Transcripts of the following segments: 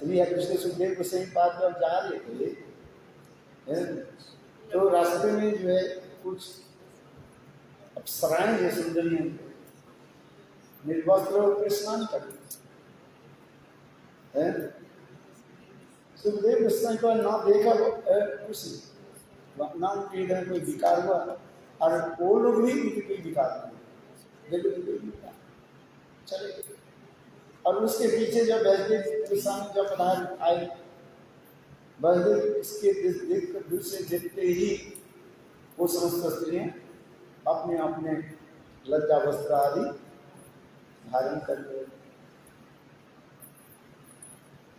इसलिए कृष्ण सुखदेव को सही बात जब जा रहे थे तो रास्ते में जो है कुछ अप्सराएं जो सुंदरियां निर्वस्त्र होकर स्नान कर सुखदेव गोस्वामी को ना देखा कुछ ना उनके इधर कोई विकार हुआ और वो लोग भी उनके कोई विकार नहीं चले। और उसके पीछे जब वैष्णव गोस्वामी जब पधार आए वैष्णव इसके दूसरे जितने ही वो समस्त स्त्रियां अपने अपने लज्जा वस्त्र आदि धारण कर रहे।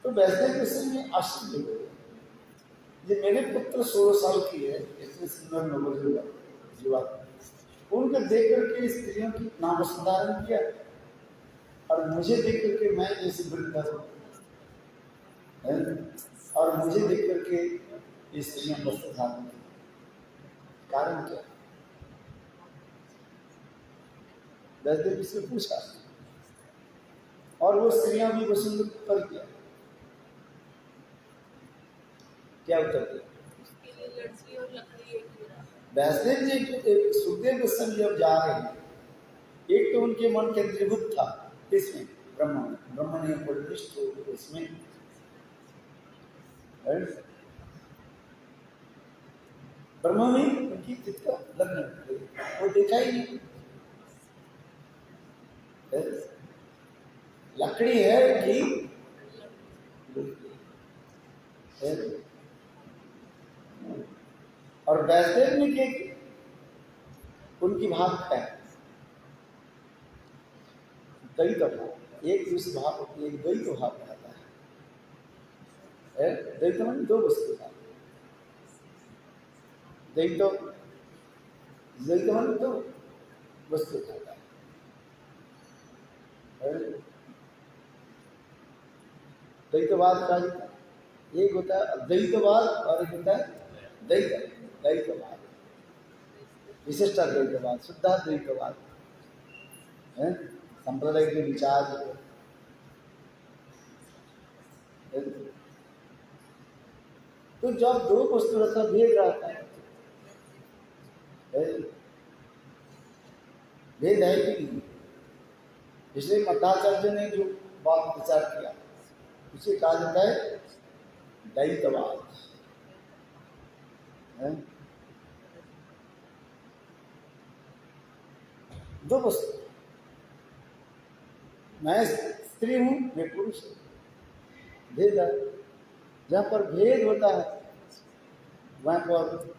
तो वैष्णव गोस्वामी में आश्चर्य हो ये मेरे पुत्र 16 साल की है, इतने सुंदर नवजुवा युवा, उनको देख करके स्त्रियों की नाम धारण किया और मुझे देख करके मैं जैसे वृद्ध और मुझे देख करके ये स्त्रियां वस्त्र धारण की, कारण क्या? वैष्णव से पूछा और वो स्त्रियां भी वसुंध पर किया, क्या उत्तर दिया? वैष्णव जी सुखदेव गोस्वामी जब जा रहे हैं, एक तो उनके मन के त्रिभुत था इसमें ब्रह्म ने उपदिष्ट हो इसमें ब्रह्म में उनकी चित्त लग्न वो देखा ही नहीं। लकड़ी है कि और वैष्णव में के उनकी भाव क्या है? द्वैत भाव, एक दूसरे भाव एक द्वैत भाव रहता है। द्वैत में दो वस्तु था, द्वैत में दो वस्तु रहता है। द्वैतवाद का एक होता है अद्वैतवाद और एक होता है द्वैतवाद, विशिष्टाद्वैतवाद, शुद्धाद्वैतवाद है संप्रदाय के विचार। तो जब दो वस्तु रहता भेद रहता है, भेद है कि नहीं? इसलिए मध्वाचार्य ने जो बात विचार किया उसे कहा जाता है द्वैतवाद। दो वस्तु, मैं स्त्री हूं मैं पुरुष हूं, भेद है। जहां पर भेद होता है वहां पर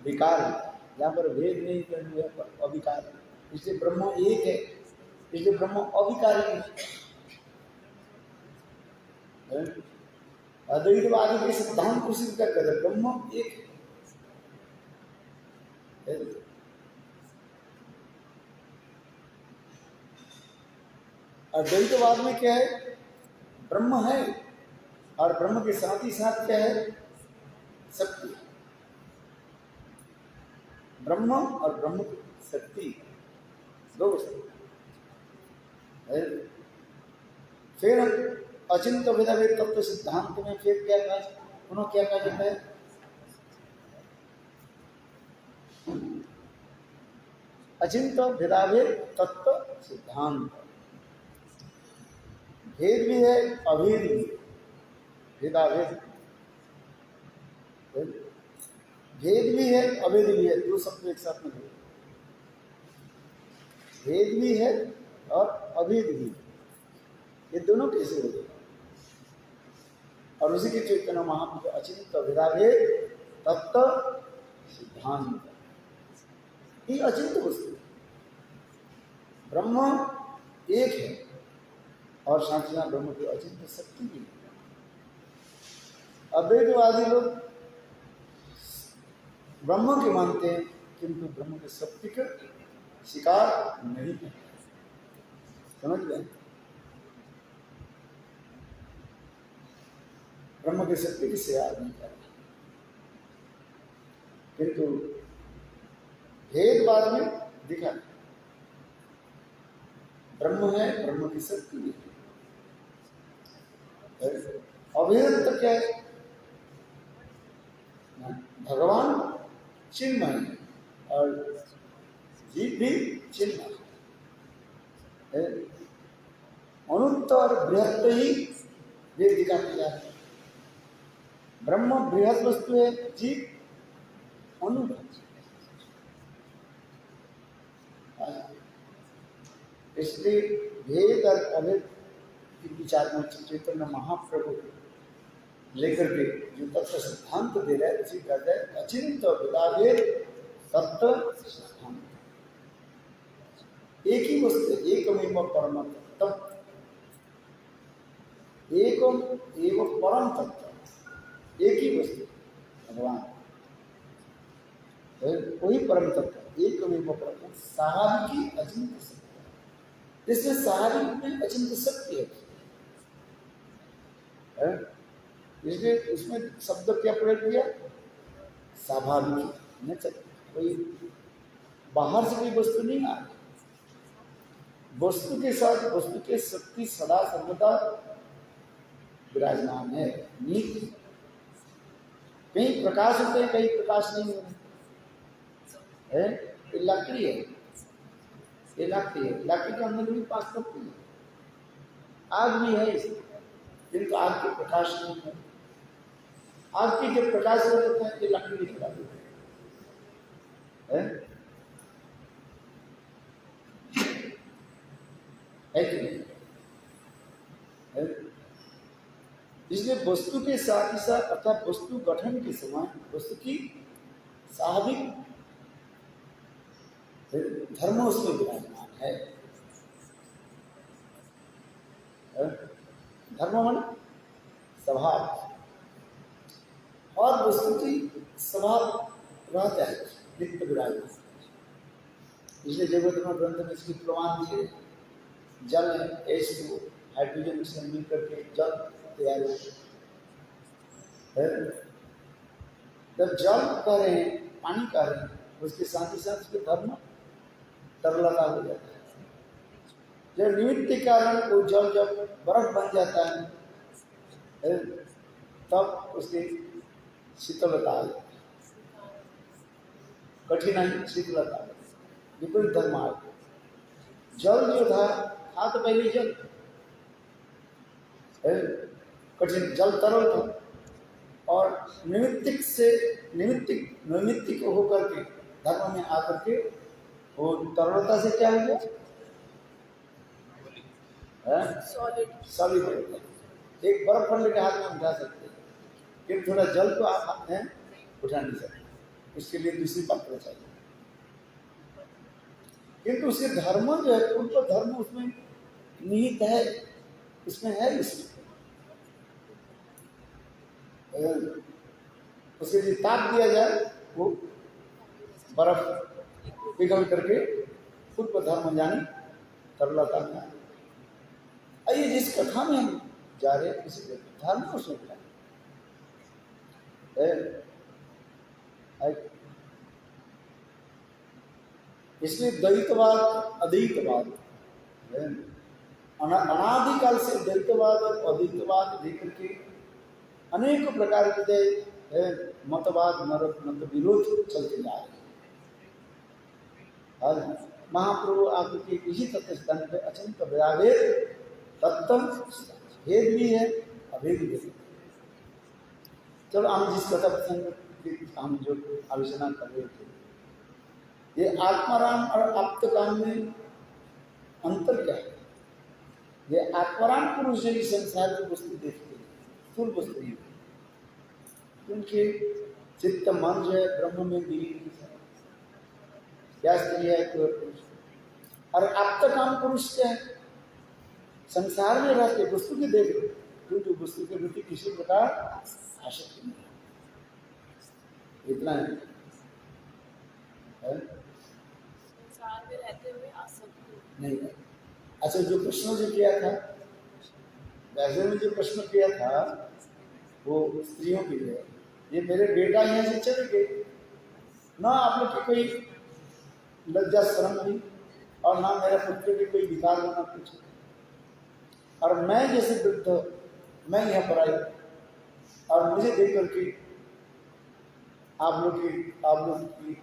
विकार है, जहां पर भेद नहीं करने पर अविकार है। इसलिए ब्रह्म एक है, इसलिए ब्रह्म अविकारी है। अद्वैतवादी के सिद्धांत को सिद्ध कर ब्रह्म एक है। अद्वैतवाद में क्या है? ब्रह्म है और ब्रह्म के साथ ही साथ क्या है? शक्ति। ब्रह्म और ब्रह्म की शक्ति दो वस्तु। फिर अचिंत्य भेदाभेद तत्व सिद्धांत में फिर क्या कहा, पुनः क्या कहा जाता है? अचिंत्य भेदाभेद तत्व सिद्धांत। भेद भी है अभेद भी, भेदाभेद भेद भी है अभेद भी है, दो शब्द एक साथ में। भेद भी है और अभेद भी, ये दोनों कैसे हो गए? और उसी के चैतन्य महाप्रभु अचिंत्य भेदाभेद तत्व सिद्धांत, ये अचिंत्य वस्तु। ब्रह्म एक है और साक्षात ब्रह्म की अचिंत्य शक्ति भी है। अद्वैतवादी लोग ब्रह्म के मानते हैं किंतु ब्रह्म के शक्ति का शिकार नहीं है। समझ गए? ब्रह्म की शक्ति की सेवा नहीं करते, किंतु भेदवाद में दिखा ब्रह्म है, ब्रह्म की शक्ति भी है। अभेद तो क्या है? भगवान चिन्मय और जीव भी चिन्मय है। अनंत और बृहत्त ही वेद दिखाते जा रहे। ब्रह्म बृहत वस्तु है, जीव अनूठ। इसलिए भेद और अभेद के विचार में चैतन्य महाप्रभु लेकर के जो तत्व सिद्धांत दे रहे हैं, उसी कहते हैं अचिंत भेदाभेद तत्व सिद्धांत। एक ही वस्तु, एकमेव परम तत्व, एकम एवं परम तत्व, एक ही वस्तु भगवान, वही परम तत्व, एकमेव परम साहावी अचिंत सत्य। जिसमें साहावी में अचिंत सत्य है, इसलिए उसमें शब्द क्या प्रयोग किया? स्वाभाविक। न कोई बाहर से कोई वस्तु नहीं आ रही, वस्तु के साथ वस्तु के शक्ति सदा सर्वदा विराजमान है। नीति कहीं प्रकाश होते हैं, कहीं प्रकाश नहीं होते है। ये लकड़ी है, ये लकड़ी है, लकड़ी के अंदर भी पास करती है। आग भी है इसमें, किंतु आग के प्रकाश नहीं है। आग की जब प्रकाश हो जाता है, ये लकड़ी नहीं खड़ा होती है कि नहीं? इसलिए वस्तु के साथ ही साथ अर्थात वस्तु गठन के समय वस्तु की स्वाभाविक धर्म उसमें विराजमान है। धर्म माने स्वभाव, और वस्तु की स्वभाव रहता है नित्य विराजमान। इसलिए जगत ग्रंथ में इसकी प्रमाण दिए। जल है, H2 हाइड्रोजन से मिल करके जल तैयार है। जब जल कह रहे हैं, पानी कह रहे हैं, उसके साथ ही साथ उसके धर्म तरलता हो जाता है। जब निमित्त के कारण वो जल जब बर्फ बन जाता है, तब उसकी शीतलता आ जाती है, कठिनाई शीतलता आ जाती है, विपरीत धर्म आ गया। जल जो था तो पहले जल कठिन, जल तरल था, और निमित्तिक होकर के धर्म में आकर के वो तरलता से क्या हो गया? सॉलिड हो गया। एक बर्फ पड़ने के हाथ में उठा सकते हैं, लेकिन थोड़ा जल को आप हाथ में उठा नहीं सकते, उसके लिए दूसरी पात्र चाहिए। किंतु उसके धर्म जो है, उनको धर्म उसमें निहित है, इसमें है। इसमें उसके लिए ताप दिया जाए, वो बर्फ पिघल करके खुद को धर्म जानी तरलता में आए। आइए जिस कथा में हम जा रहे हैं, किसी धर्म को सोचना है। इसलिए द्वैतवाद अद्वैतवाद, अनादिकाल से द्वैतवाद और अद्वैतवाद लेकर के अनेक प्रकार के मतवाद मत विरोध चलते जा रहे हैं। और महाप्रभु आपके इसी तत्व सिद्धांत पे अचिंत भेदाभेद तत्व भेद भी है, अभेद भी है। चलो हम जिस कथा प्रसंग की हम जो आलोचना कर रहे थे, ये आत्माराम और आप्तकाम में अंतर क्या है? ये आत्माराम पुरुष जो इस संसार की वस्तु देखते हैं, स्थूल वस्तु ही उनके चित्त मन जो है ब्रह्म में विलीन है, क्या स्त्री है कोई पुरुष। और आप्तकाम पुरुष क्या है? संसार में रहते वस्तु के देख रहे, क्योंकि वस्तु के प्रति किसी प्रकार आसक्ति नहीं है। इतना है, संसार में रहते हुए आसक्ति नहीं है। अच्छा, जो प्रश्न जो किया था, वैसे में जो प्रश्न किया था वो स्त्रियों के लिए, ये मेरे बेटा यहाँ से चले गए ना, आप लोग की कोई लज्जा शर्म नहीं, और ना मेरा पुत्र के कोई विकार होना कुछ। और मैं जैसे वृद्ध मैं यहाँ पर आई और मुझे देख करके आप लोग की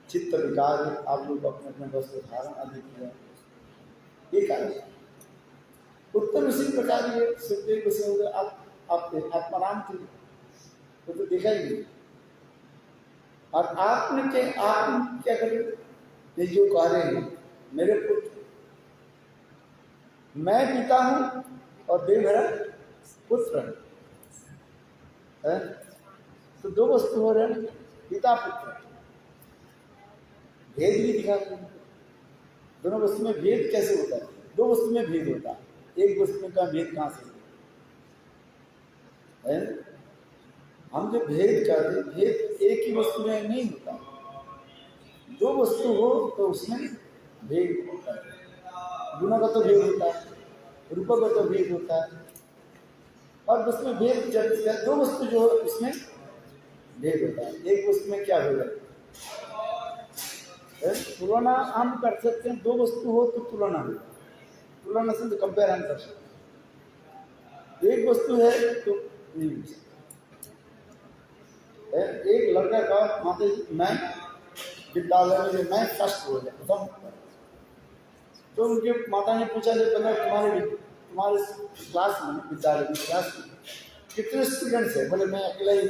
चित्त विकार है, आप लोग अपने अपने वस्त्र धारण आदि किया, ये कारण है। उत्तर इसी प्रकार ये सुखदेव गोस्वामी आप आत्माराम थे, वो तो देखा ही नहीं। और आपने क्या करें, ये जो कह रहे हैं मेरे पुत्र, मैं पिता हूं और देव मेरा पुत्र है। तो दो वस्तु हो रहे हैं, पिता पुत्र, भेद भी दिखा रहे हैं। दोनों वस्तु में भेद कैसे होता है? दो वस्तु में भेद होता है, एक वस्तु में का भेद कहां से है? हम जो भेद करते, भेद एक ही वस्तु में नहीं होता, दो वस्तु हो तो उसमें भेद होता है। गुणगत तो भेद होता है, रूपगत तो भेद होता है, और उसमें भेद जब दो वस्तु जो है उसमें भेद होता है। एक वस्तु में क्या भेद है? तुलना हम कर सकते हैं, दो वस्तु हो तो तुलना हो, तुलना से तो कंपेयर हम कर सकते हैं। एक वस्तु है तो नहीं हो सकता। एक लड़का का माता जी, मैं विद्यालय में मैं फर्स्ट हो गया प्रथम, तो उनके माता ने पूछा जब तुम्हारे क्लास में, विद्यालय में क्लास में कितने स्टूडेंट्स है? बोले मैं अकेला ही।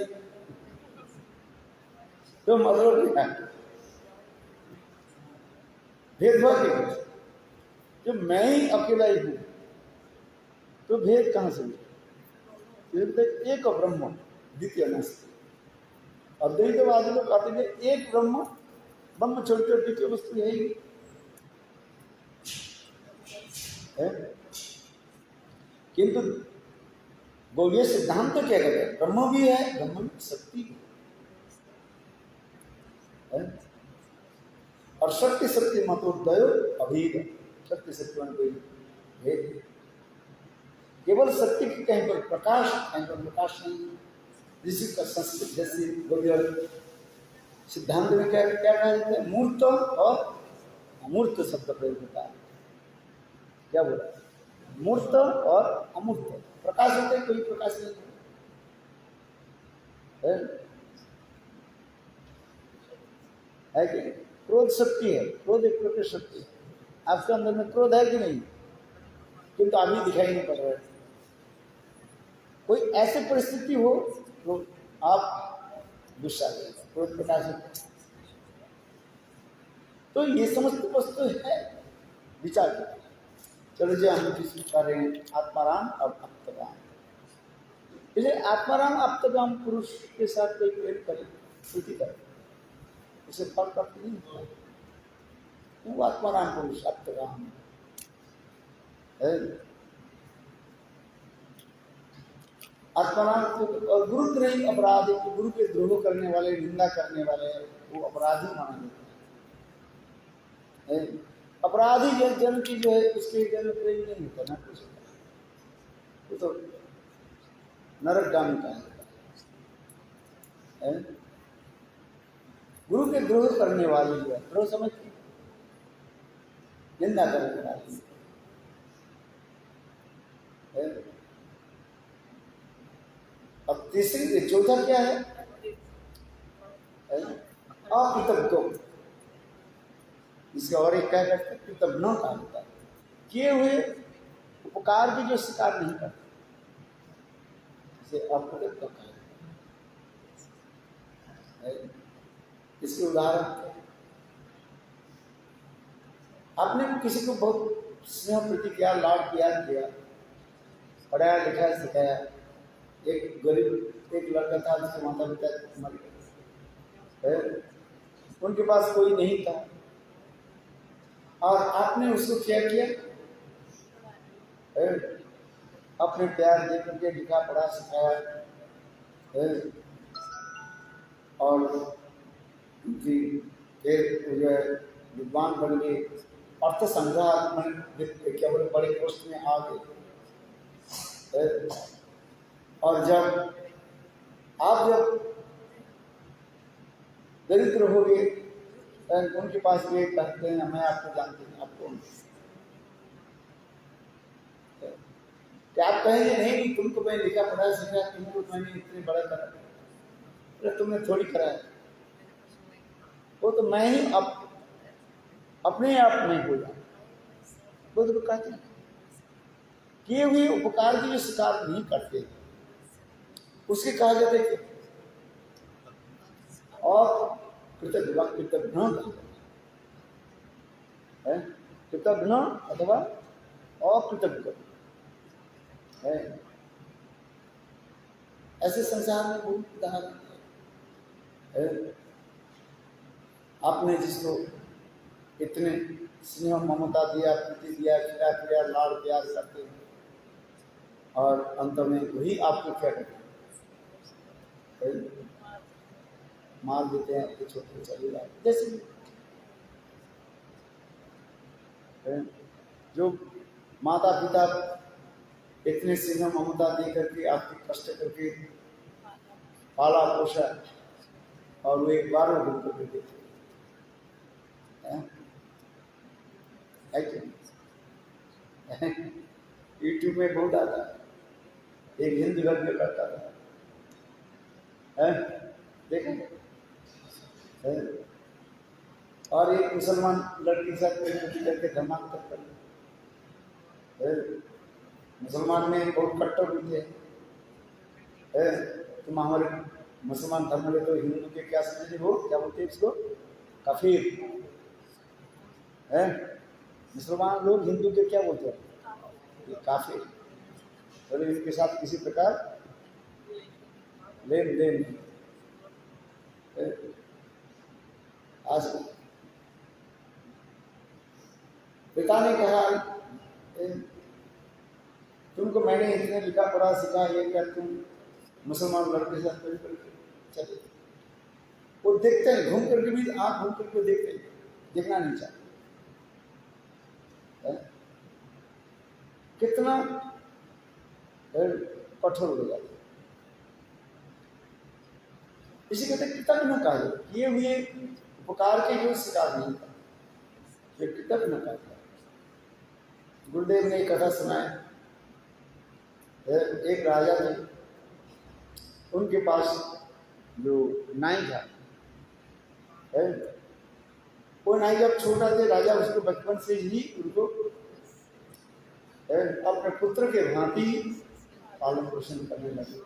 तो मतलब क्या भेदभाव के कुछ, जब मैं ही अकेला ही हूं तो भेद कहां से हुआ? एक ब्रह्म द्वितीय नास्ति। अद्वैतवादी लोग कहते हैं एक ब्रह्म छोड़ कर द्वितीय वस्तु है ही है। किंतु गौड़ीय सिद्धांत तो क्या कहते हैं? ब्रह्म भी है, ब्रह्म में शक्ति भी है, और शक्ति मतोदय अभेद, शक्ति में कोई भेद नहीं। केवल शक्ति की कहीं पर प्रकाश, कहीं पर प्रकाश नहीं। ऋषि का संस्कृत जैसे गौड़ीय सिद्धांत में क्या क्या कहा जाता है? मूर्त और अमूर्त शब्द प्रयोग होता है। क्या बोला? मूर्त और अमूर्त। प्रकाश होता है, कोई प्रकाश नहीं है कि क्रोध शक्ति है, क्रोध एक प्रकृति शक्ति है। आपके अंदर में क्रोध है कि नहीं? किंतु अभी दिखाई नहीं पड़ रहा है। कोई ऐसी परिस्थिति हो तो आप गुस्सा करेगा, क्रोध प्रकाश होता है। तो ये समस्त वस्तु है विचार करते। चलो जी, हम किसी कर रहे हैं आत्माराम और अप्तगाम। इसलिए आत्माराम अप्तगाम पुरुष के साथ कोई प्रेम करे, स्तुति करे, उसे फल प्राप्त नहीं होता। वो आत्माराम पुरुष अप्तगाम है। आत्माराम और गुरुद्रोही अपराधी, गुरु के द्रोह करने वाले, निंदा करने वाले, वो अपराधी माना जाता है। अपराधी जन की जो है उसके जन प्रेम नहीं होता ना कुछ, वो तो नरकगामी का है। गुरु के द्रोह करने वाले जो है, द्रोह समझ के निंदा करने वाले है। अब तीसरी चौथा क्या है? अकृतज्ञ। इसका और एक क्या करते हैं? कृतज्ञ कहा जाता है। किए हुए उपकार की जो स्वीकार नहीं करते, इसे अकृतज्ञ कहा जाता है। इसके उदाहरण, आपने किसी को बहुत स्नेह प्रीति किया, लाड प्यार किया, पढ़ाया लिखाया सिखाया। एक गरीब एक लड़का था जिसके माता पिता मर गए, उनके पास कोई नहीं था, और आपने उसको क्या किया? अपने प्यार दे करके लिखा पढ़ा सिखाया, और फिर जो है विद्वान बन गए, अर्थ संग्रह में क्या बोले बड़े पोस्ट में आ गए। और जब दरिद्र हो गए, उनके पास गए, कहते हैं मैं आपको जानते हैं, आपको क्या आप कहेंगे नहीं तुमको मैं लिखा पढ़ा सीखा, तुमको मैंने इतने बड़ा करा, अरे तुमने थोड़ी करा है, वो तो मैं ही अपने आप नहीं हो जाता। बुद्ध को कहते हैं किए हुए उपकार की जो स्वीकार नहीं करते उसके कहा जाते हैं और कृतज्ञ है, कृतज्ञ अथवा अकृतज्ञ है। ऐसे संसार में बहुत उदाहरण है। आपने जिसको इतने स्नेह ममता दिया, प्रीति दिया, खिला पिया, लाड़ प्यार करते हैं और अंत में वही आपको क्या करते हैं, मार देते हैं, तो छोटे चले जाते जैसे जो माता पिता इतने स्नेह ममता दे करके आपके कष्ट करके पाला पोषा और वो एक बार वो कर देते यूट्यूब में बहुत आता है, एक हिंदू घर में करता था, देखो और एक मुसलमान लड़की के साथ करके धर्मांतर कर, मुसलमान में बहुत कट्टर भी थे, तुम हमारे मुसलमान धर्म में तो हिंदू के क्या समझे हो, क्या बोलते हैं इसको, काफिर है। मुसलमान लोग हिंदू के क्या बोलते हैं, ये काफिर, तो इनके साथ किसी प्रकार लेन देन नहीं। आज पिता ने कहा तुमको मैंने इतने लिखा पढ़ा सिखा, ये क्या तुम मुसलमान लड़के साथ चले। वो देखते हैं घूम करके भी, आंख घूम करके देखते हैं, देखना नहीं चाहते। कितना कठोर हो जाता है। इसी कहते कृतज्ञ न कहा, किए हुए उपकार के जो स्वीकार नहीं था, ये कृतज्ञ न कहा। गुरुदेव ने एक कथा सुनाया, एक राजा थे, उनके पास जो नाई था, वो नाई जब छोटा थे, राजा उसको बचपन से ही उनको अपने पुत्र के भांति पालन पोषण करने लगे।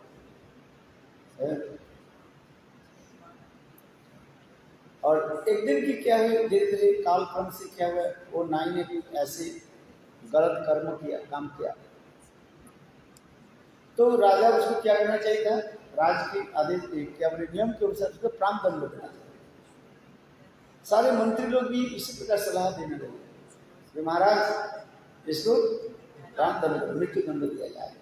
और एक दिन की क्या है, धीरे धीरे कालक्रम से क्या हुआ, वो नाई ने भी ऐसे गलत कर्म किया, काम किया, तो राजा उसको क्या करना चाहिए था, राज के आदेश क्या बोले नियम के अनुसार उसको प्राण दंड देना चाहिए। सारे मंत्री लोग भी इसी प्रकार सलाह देने लगे कि महाराज इसको प्राण दंड, मृत्यु दंड दिया जाए।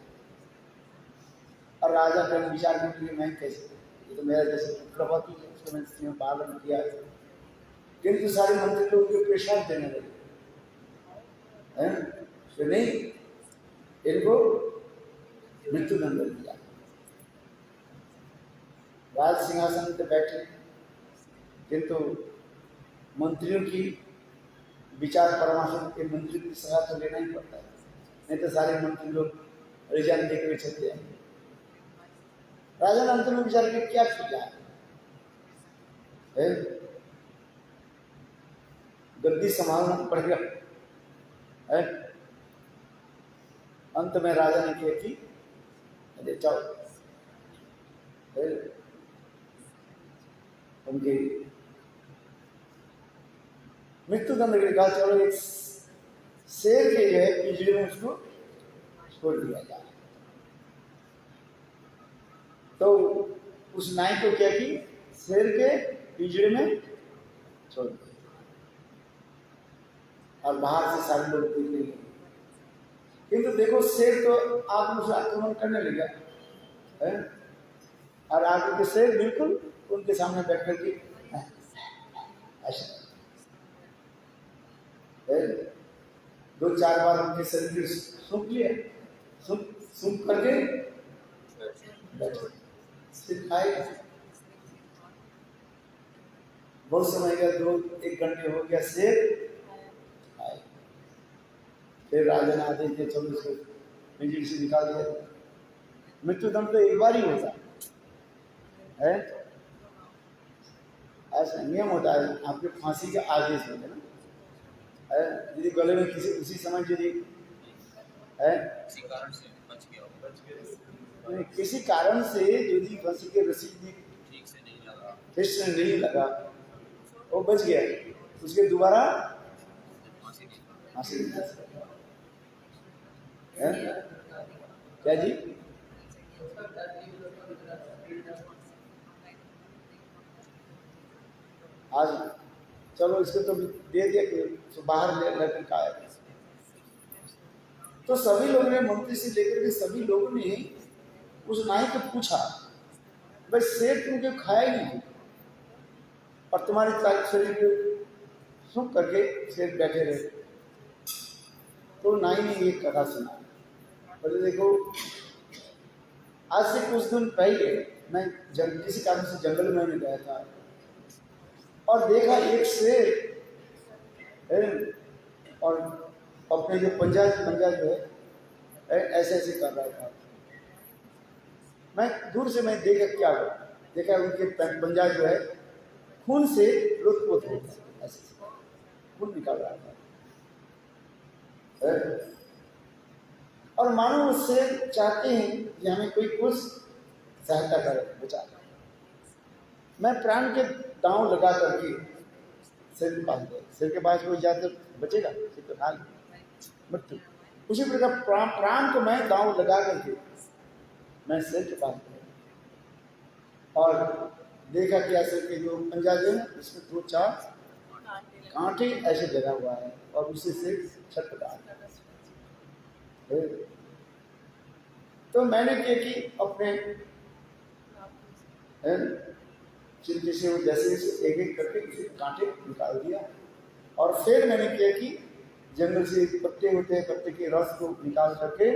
और राजा का विचार करने के लिए मैं कैसे, ये तो मेरा जैसे पुत्रवती है, उसको मैंने स्नेह पालन किया, किंतु सारे मंत्री लोग को प्रेशर देने लगे, तो नहीं इनको मृत्यु दंड दिया। राज सिंहासन पे बैठे, किंतु मंत्रियों की विचार परामर्श के मंत्री की सलाह तो लेना ही पड़ता है, नहीं तो सारे मंत्री लोग रिजाइन देकर चलते जाएंगे। राजा ने अंत में विचार किया क्या किया है, गद्दी संभालना पड़ेगा। अंत में राजा ने किया कि अरे जाओ, उनके मृत्यु दंड के कहा चलो एक शेर के जो है पिंजरे में उसको छोड़ दिया जाए। तो उस नाई को क्या की, शेर के पिंजरे में छोड़ दिया और बाहर से सारे लोग देख रहे हैं, किंतु देखो शेर तो आप उसे आक्रमण करने लगा है, और आगे के शेर बिल्कुल उनके सामने बैठ करके ऐसा 2-4 बार उनके शरीर सूख लिया, सूख करके फिर खाए। बहुत समय गया, 2-1 घंटे हो गया, शेर खाए। फिर राजा ने आदेश दिया चलो इसको पिंजरे से निकाल दिया। मृत्युदंड तो एक बार ही होता है, ऐसा नियम होता है। आपके फांसी के आगे से होता है ना, यदि गले में किसी उसी समय यदि है किसी कारण से बच गया, किसी कारण से यदि फांसी के रस्सी ठीक से नहीं लगा, फिर से नहीं लगा, वो बच गया, उसके दोबारा फांसी नहीं लगा। फांसी नहीं लगा। क्या जी? आज चलो इसको तो दे दिया कि तो बाहर लेकर का आया। तो सभी लोगों ने, मंत्री से लेकर के सभी लोगों ने उस नाई को पूछा, भाई शेर तुम क्यों खाया ही नहीं और तुम्हारे शरीर को सूख करके शेर बैठे रहे? तो नाई ने एक कथा सुना। बोले देखो, आज से कुछ दिन पहले मैं किसी कारण से जंगल में गया था और देखा एक शेर और अपने जो पंजा जो है ऐसे ऐसे कर रहा था। मैं दूर से मैं देखा उनके पंजा जो है खून से लुत्फ हो गया, ऐसे खून निकल रहा था। और मानो उससे चाहते हैं कि हमें कोई कुछ सहायता करे, बचा। मैं प्राण के दांव लगा करके सिर के पास गया। सिर के पास कोई जाकर बचेगा, सिर तो खा मृत्यु। उसी प्रकार प्राण को मैं दांव लगा करके मैं सिर के पास गया और देखा कि सिर के जो पंजा जो है उसमें 2-4 कांटे ऐसे लगा हुआ है और उसी से छटपटा। तो मैंने क्या कि अपने चिंते से वो जैसे एक एक करके उसे कांटे निकाल दिया और फिर मैंने किया कि जंगल से पत्ते होते हैं, पत्ते के रस को निकाल करके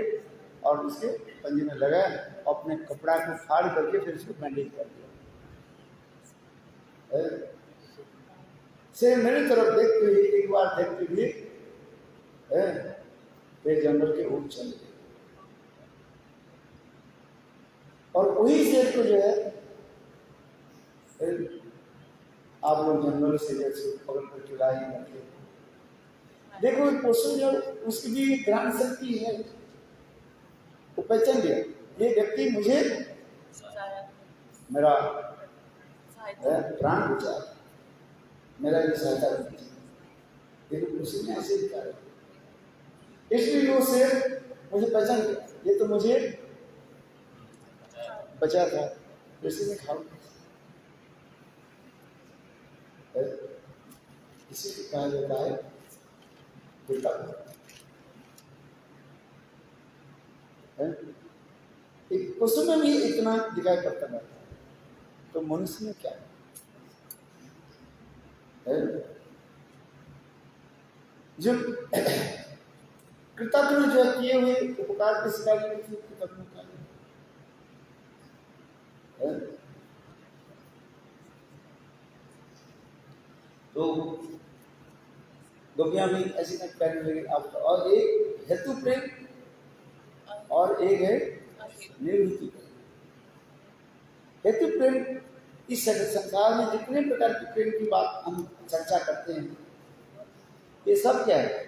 और उसके पंजे में लगाया, अपने कपड़ा को फाड़ करके फिर उसको बैंडेज कर दिया। से मेरी तरफ देखते हुए, एक बार देखते हुए फिर जंगल के ओर चले गए और वही शेर को जो है आप लोग जंगल से जैसे पकड़ करके लाए हैं। देखो पशु जो उसकी भी ग्रहण शक्ति है, वो पहचान लिया ये व्यक्ति मुझे मेरा प्राण बचा, मेरा ये सहायता करना चाहिए। लेकिन उसी ने ऐसे दिखा, इसलिए वो शेर मुझे पहचान लिया, ये तो मुझे बचा था, इसी में खाऊ। इसी को कहा जाता है बेटा। एक पशु में भी इतना दिखाई पड़ता है, तो मनुष्य में क्या है? जो कृतज्ञ जो किए हुए उपकार के शिकार कृतज्ञ का है। तो गोपियां भी ऐसी में पहनने लगी आपका। और एक हेतु प्रेम और एक है निर्वृत्ति प्रेम। हेतु प्रेम, इस संसार में जितने प्रकार के प्रेम की बात हम चर्चा करते हैं, ये सब क्या है?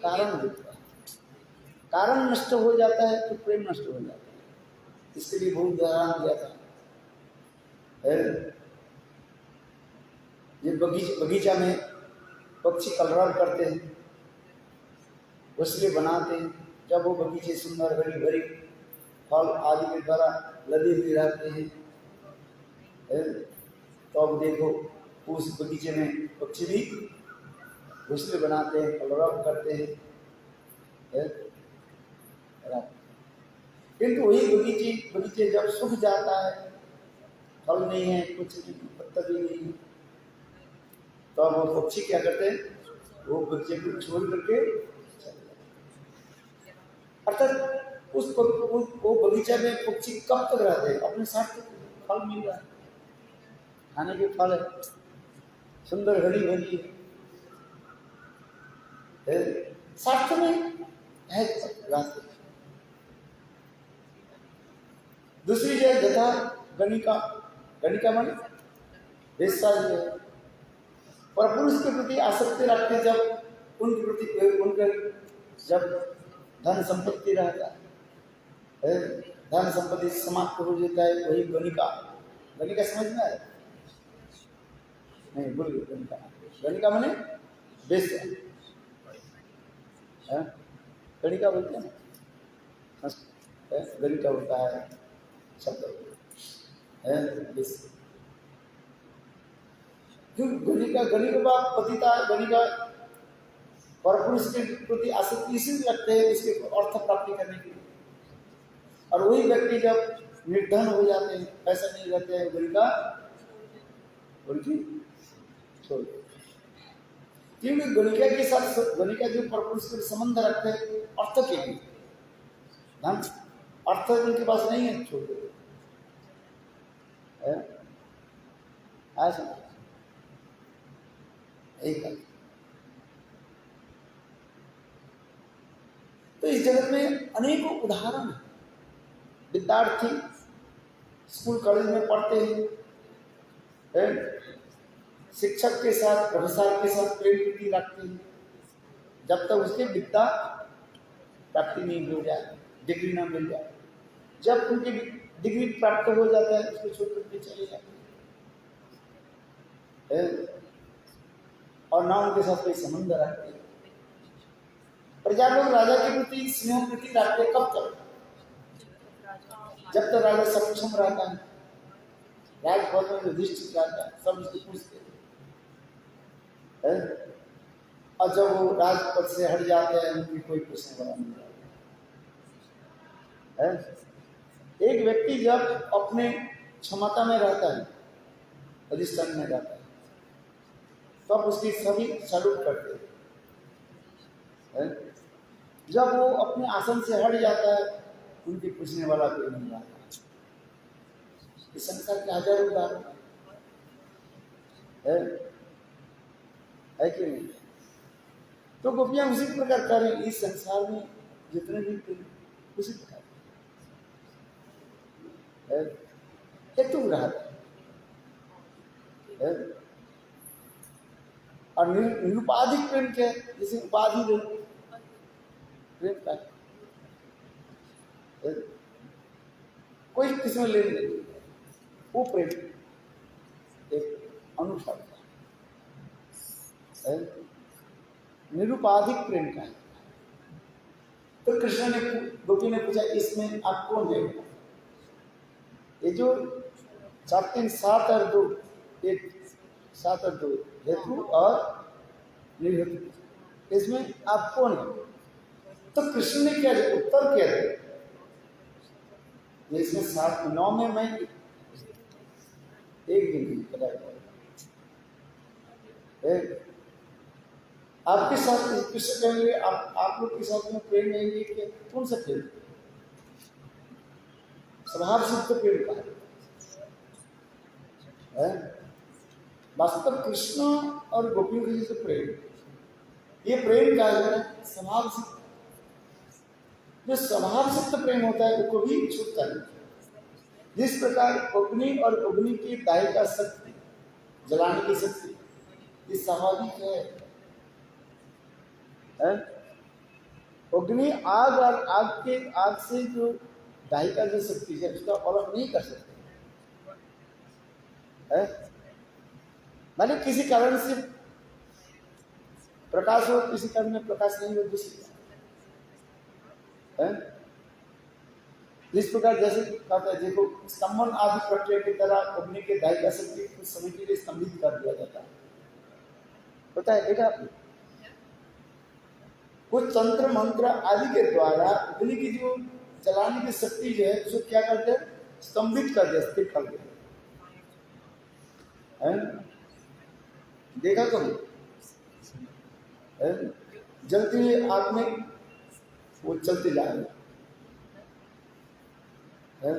कारण होता है। कारण नष्ट हो जाता है तो प्रेम नष्ट हो जाता है। इसके लिए बहुत उदाहरण दिया था। ये बगीचा में पक्षी कलरव करते हैं, घोंसले बनाते हैं। जब वो बगीचे सुंदर हरी भरी फल आदि के द्वारा लदे हुए रहते हैं, तो अब देखो उस बगीचे में पक्षी भी घोंसले बनाते हैं, कलरव करते हैं। किंतु वही बगीचे जब सूख जाता है, फल नहीं है, कुछ नहीं, पत्ता भी नहीं है, तो अब वो पक्षी क्या करते हैं? वो बगीचे को छोड़ करके चले जाते हैं। अर्थात वो बगीचा में पक्षी कब तक रहते हैं? अपने साथ फल मिल रहा है, खाने के फल है, सुंदर हरी भरी है, साथ में है रास्ते। दूसरी जो है यथा गणिका, गणिका माने वेश्या जो है और पुरुष के प्रति आसक्ति रखते जब उनके प्रति उनके जब धन संपत्ति रहता है, धन संपत्ति समाप्त हो जाता है, वही गणिका। गणिका समझ में आया? नहीं बोलिए गणिका। गणिका माने वेश्या, गणिका बोलते हैं ना, गणिका होता है शब्द है वेश्या। क्यों गणिका? गणिका पतिता गणिका और पुरुष के प्रति आसक्ति इसी लगते हैं इसके अर्थ प्राप्ति करने के लिए। और वही व्यक्ति जब निर्धन हो जाते हैं, पैसा नहीं रहते हैं, गणिका उनकी छोड़ देते। क्योंकि गणिका के साथ गणिका जो पुरुष के संबंध रखते हैं अर्थ के लिए, धन अर्थ उनके पास नहीं है, छोड़ देते ऐसा एक। तो इस जगत में अनेकों उदाहरण हैं। विद्यार्थी स्कूल कॉलेज में पढ़ते हैं, शिक्षक के साथ प्रोफेसर के साथ प्रेम प्रीति रखते हैं, जब तक उसके विद्या प्राप्ति नहीं हो जाए, डिग्री ना मिल जाए। जब उनकी डिग्री प्राप्त हो जाता है उसको छोड़ करके चले जाते हैं और ना उनके साथ कोई संबंध रखते हैं। प्रजा लोग राजा के प्रति स्नेह प्रीति रखते कब तक? जब तक राजा सक्षम रहता है, राजभवन में युधिष्ठिर रहता है, सब उसको पूछते हैं। और जब वो राजपद से हट जाते हैं उनकी कोई पूछने वाला नहीं रहता है। एक व्यक्ति जब अपने क्षमता में रहता है, अधिष्ठान में रहता है, तब उसकी सभी सैल्यूट करते हैं। जब वो अपने आसन से हट जाता है उनकी पूछने वाला कोई नहीं रहता। इस संसार के हजारों उदाहरण है कि नहीं? तो गोपियां उसी प्रकार करें इस संसार में जितने भी उसी प्रकार हेतु रहता है। और निरुपाधिक प्रेम क्या है? जैसे उपाधि प्रेम का कोई किसी में ले नहीं, वो प्रेम एक अनुसार है, निरुपाधिक प्रेम का है। तो कृष्ण ने गोपी ने पूछा इसमें आप कौन है? ये जो 4 3 7 और 2, एक 7 और 2 हेतु और निर्हेतु, इसमें आप कौन है? तो कृष्ण ने क्या उत्तर क्या दिया? इसमें 7 9 में मैं एक दिन पता आपके साथ कृष्ण कहेंगे आप लोग के साथ में प्रेम नहीं कि कौन सा प्रेम? स्वभाव सिद्ध प्रेम का है। वास्तव कृष्ण और गोपियों के जैसे प्रेम, ये प्रेम का है स्वभाव सिद्ध। जो स्वभाव सिद्ध प्रेम होता है वो कभी छूटता नहीं। जिस प्रकार अग्नि और अग्नि की दाहिका शक्ति, जलाने की शक्ति, ये स्वाभाविक है। अग्नि आग और आग से जो दाहिका जो शक्ति है उसका अलग नहीं कर सकते। माने किसी कारण से प्रकाश हो, किसी कारण में प्रकाश नहीं हो, दूसरी जिस प्रकार जैसे कहते हैं देखो स्तंभन आदि प्रक्रिया की तरह अग्नि के दाहिका शक्ति कुछ समय के लिए स्तंभित कर दिया जाता है, पता है देखा आपने? कुछ तंत्र मंत्र आदि के द्वारा अग्नि की जो जलाने की शक्ति जो है उसको क्या करते हैं? स्तंभित कर दिया, स्थिर कर दिया। देखा कभी जलती हुई आग में वो चलते जा रहे हैं,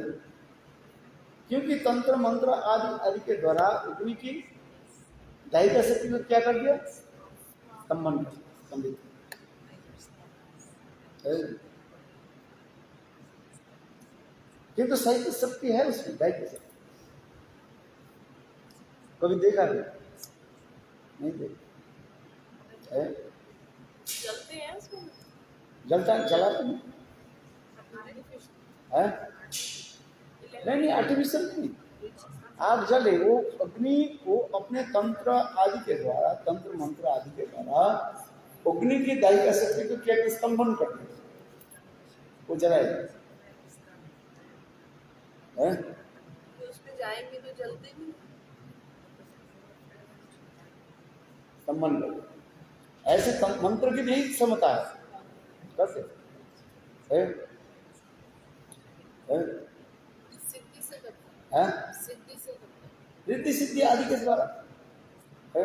क्योंकि तंत्र मंत्र आदि के द्वारा अग्नि की दाहिका शक्ति को क्या कर दिया? स्तंभित। किंतु साहित्य शक्ति है उसमें, दैत्य शक्ति। कभी देखा नहीं देखा है? चलते हैं उसमें। जलता जलाते नहीं है? नहीं आर्टिफिशियल नहीं। आग जले, वो अग्नि वो अपने तंत्र आदि के द्वारा, तंत्र मंत्र आदि के द्वारा अग्नि की दायिका शक्ति को क्या स्तंभन करते हैं, वो जलाएगा है? तो उसमें जाएंगे तो जलते नहीं। स्तंभन करते ऐसे मंत्र की भी क्षमता है, करते है? है? सिद्धि से करते है? हैं, सिद्धि से करते हैं। रिद्धि सिद्धि आदि के द्वारा है?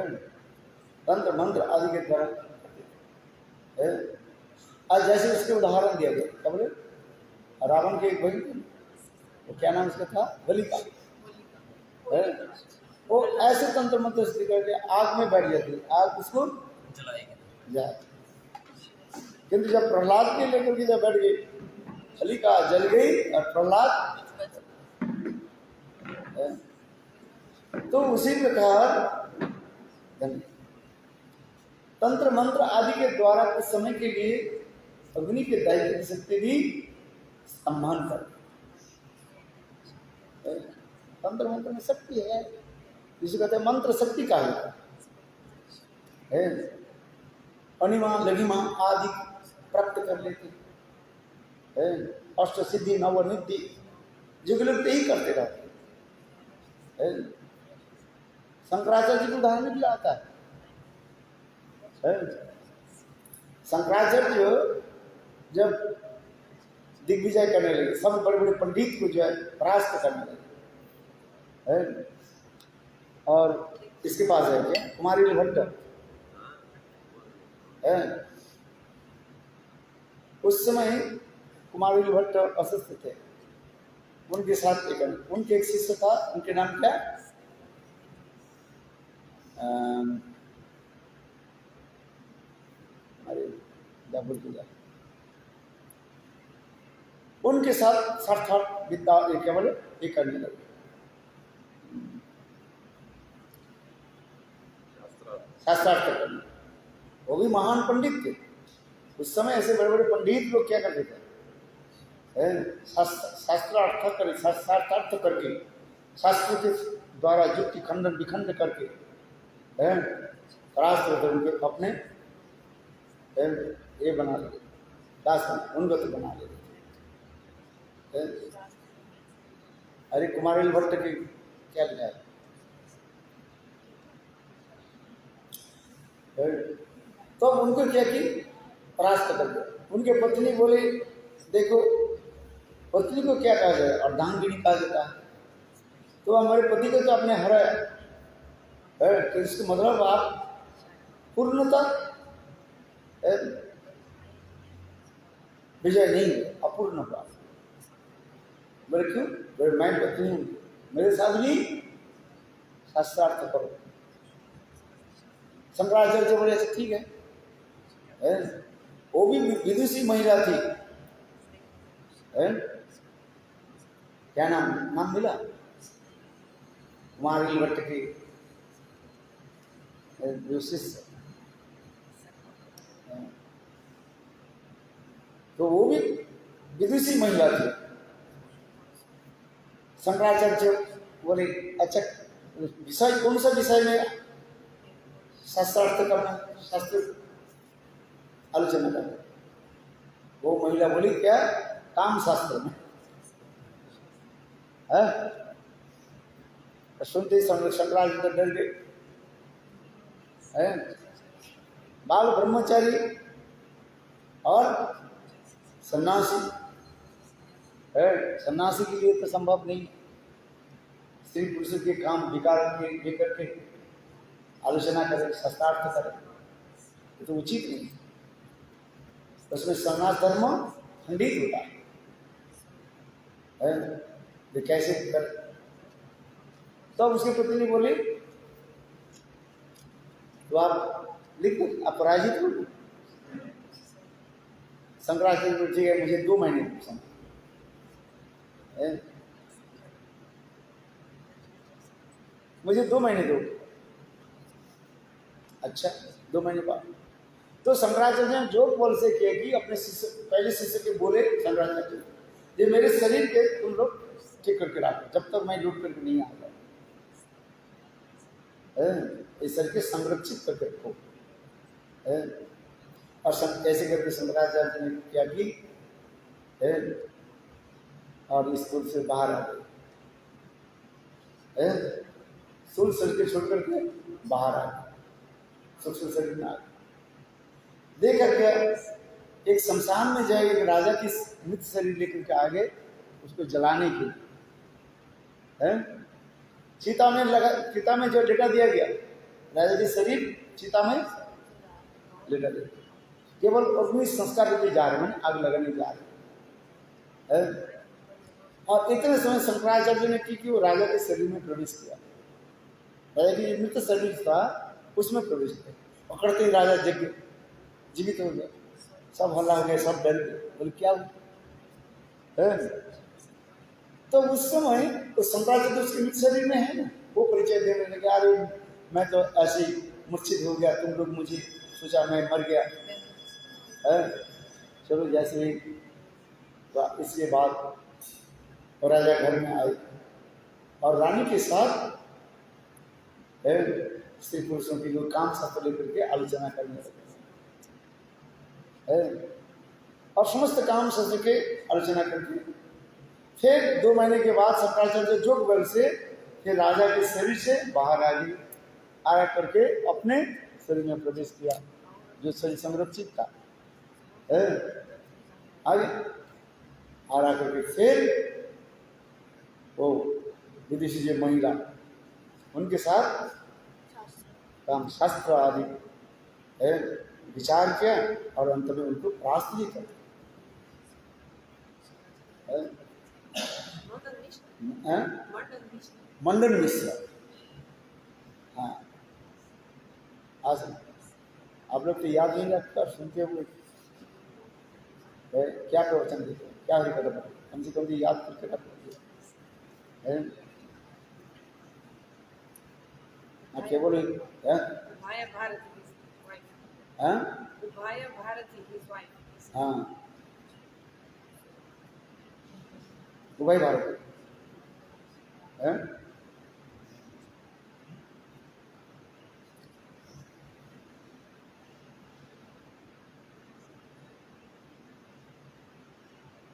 तंत्र मंत्र आदि के द्वारा है? आज जैसे उसके उदाहरण दिया गया, क्या बोले, रावण की एक बहन थी, वो क्या नाम उसका था, होलिका है? वो ऐसे तंत्र मंत्र से करके आग में बैठ जाती, आग उसको जलाएगी। जाए। किंतु जब प्रहलाद के लेकर के जब बैठ गई, होलिका जल गई और प्रहलाद है? तो उसी प्रकार तंत्र मंत्र आदि के द्वारा कुछ समय के लिए अग्नि के दायित्व की शक्ति भी सम्मान कर। तंत्र मंत्र में शक्ति है, जिसे कहते हैं मंत्र शक्ति का है। अनिमा लघिमा आदि प्राप्त कर लेते है। अष्ट सिद्धि नवनिधि जो लोग यही करते रहते हैं। शंकराचार्य जी को उदाहरण भी आता है। शंकराचार्य जब दिग्विजय करने लगे, सब बड़े बड़े पंडित को जो है परास्त करने लगे है? और इसके पास है क्या, कुमारी भट्ट है? उस समय कुमारी भट्ट अस्वस्थ थे, उनके साथ उनके एक शिष्य था, उनके नाम क्या, अरे क्या बोलते जा, उनके साथ सार्थक विद्या क्या बोले ये करने लगे। शास्त्रार्थ करने, वो भी महान पंडित थे उस समय। ऐसे बड़े बड़े पंडित लोग क्या करते थे, शास्त्रार्थ कर, शास्त्रार्थ करके, शास्त्र के द्वारा युक्ति खंडन विखंड करके राष्ट्र उनके अपने ये बना लेते, दास उन्नत बना लेते। अरे कुमारी भट्ट की क्या लिखा है, तो उनको क्या की परास्त कर दिया। उनके पत्नी बोले देखो, पत्नी को क्या कहा जाए, अर्धांगिनी कहा जाता है, तो हमारे पति को तो आपने हराया है, तो इसका मतलब आप पूर्णता विजय नहीं, अपूर्ण हुआ। बोले क्यों, बोले मैं पत्नी हूँ, मेरे साथ भी शास्त्रार्थ करो। शंकराचार्य बोले अच्छा ठीक है? वो भी विदुषी महिला थी है? क्या नाम मिला, कुमारी भट्ट की जो शिष्य, तो वो भी विदुषी महिला थी। शंकराचार्य बोले अच्छा विषय कौन सा विषय में शास्त्रार्थ करना, शास्त्र आलोचना करना। वो महिला बोली क्या, काम शास्त्र में है? सुनते ही शंकराचार्य तो डर गए है? बाल ब्रह्मचारी और सन्यासी है, सन्यासी के लिए तो संभव नहीं, स्त्री पुरुष के काम विकार के लेकर के आलोचना करे, शास्त्रार्थ करे, ये तो उचित नहीं। उसमें सन्यास धर्म खंडित होता है, ये कैसे कर। तो उसकी पत्नी बोली तो आप लिख दो, आप पराजित हो। शंकराचार्य को ठीक है, मुझे 2 महीने समय, है? मुझे 2 महीने दो। अच्छा, 2 महीने बाद तो शंकराचार्य ने जो बोल से किया कि अपने शिष्य, पहले शिष्य के बोले शंकराचार्य, ये मेरे शरीर के तुम लोग ठीक करके रखो जब तक मैं लूट करके नहीं आ जाए, इस शरीर के संरक्षित करके रखो। और ऐसे करके शंकराचार्य ने क्या की, और इस कुल से बाहर आ गए, स्थूल शरीर के छोड़ करके बाहर आ गए, सूक्ष्म शरीर में आ गए। देख करके एक शमशान में जाए, एक राजा की मृत शरीर लेकर के आ गए उसको जलाने के लिए, चिता में जो लेटा दिया गया, राजा की शरीर चिता में लेटा दिया, केवल अग्नि संस्कार के लिए जा रहे हैं, आग लगाने जा रहे हैं। और इतने समय शंकराचार्य ने की कि वो राजा के शरीर में प्रवेश किया, राजा की मृत शरीर था उसमें प्रवेश किया, पकड़ते ही राजा जीवित हो गया। सब हल्ला हो गया, सब डर गए, बोले क्या हुआ? तो उस समय तो शंकराचार्य उसके मृत शरीर में है ना, वो परिचय देने लगे, अरे मैं तो ऐसे ही मूर्छित हो गया, तुम लोग मुझे सोचा मैं मर गया, चलो जैसे ही तो इसके बाद और राजा घर में आए और रानी के साथ स्त्री पुरुषों की जो काम शास्त्र लेकर के आलोचना करने लगे, और समस्त काम शास्त्र के आलोचना करके फिर 2 महीने के बाद शंकराचार्य जोग बल से फिर राजा के शरीर से बाहर आ गई, आ करके अपने शरीर में प्रवेश किया जो शरीर संरक्षित था, आगे आ करके फिर वो विदेशी जो महिला उनके साथ काम शास्त्र आदि विचार किया और अंत में उनको परास्त भी कर मंडन मिश्र। हाँ, आज आप लोग तो याद नहीं रखता, सुनते हुए क्या प्रवचन देते, क्या हरिकथा, कम से कम भी याद करके रखते केवल हाँ दुबई भारत है।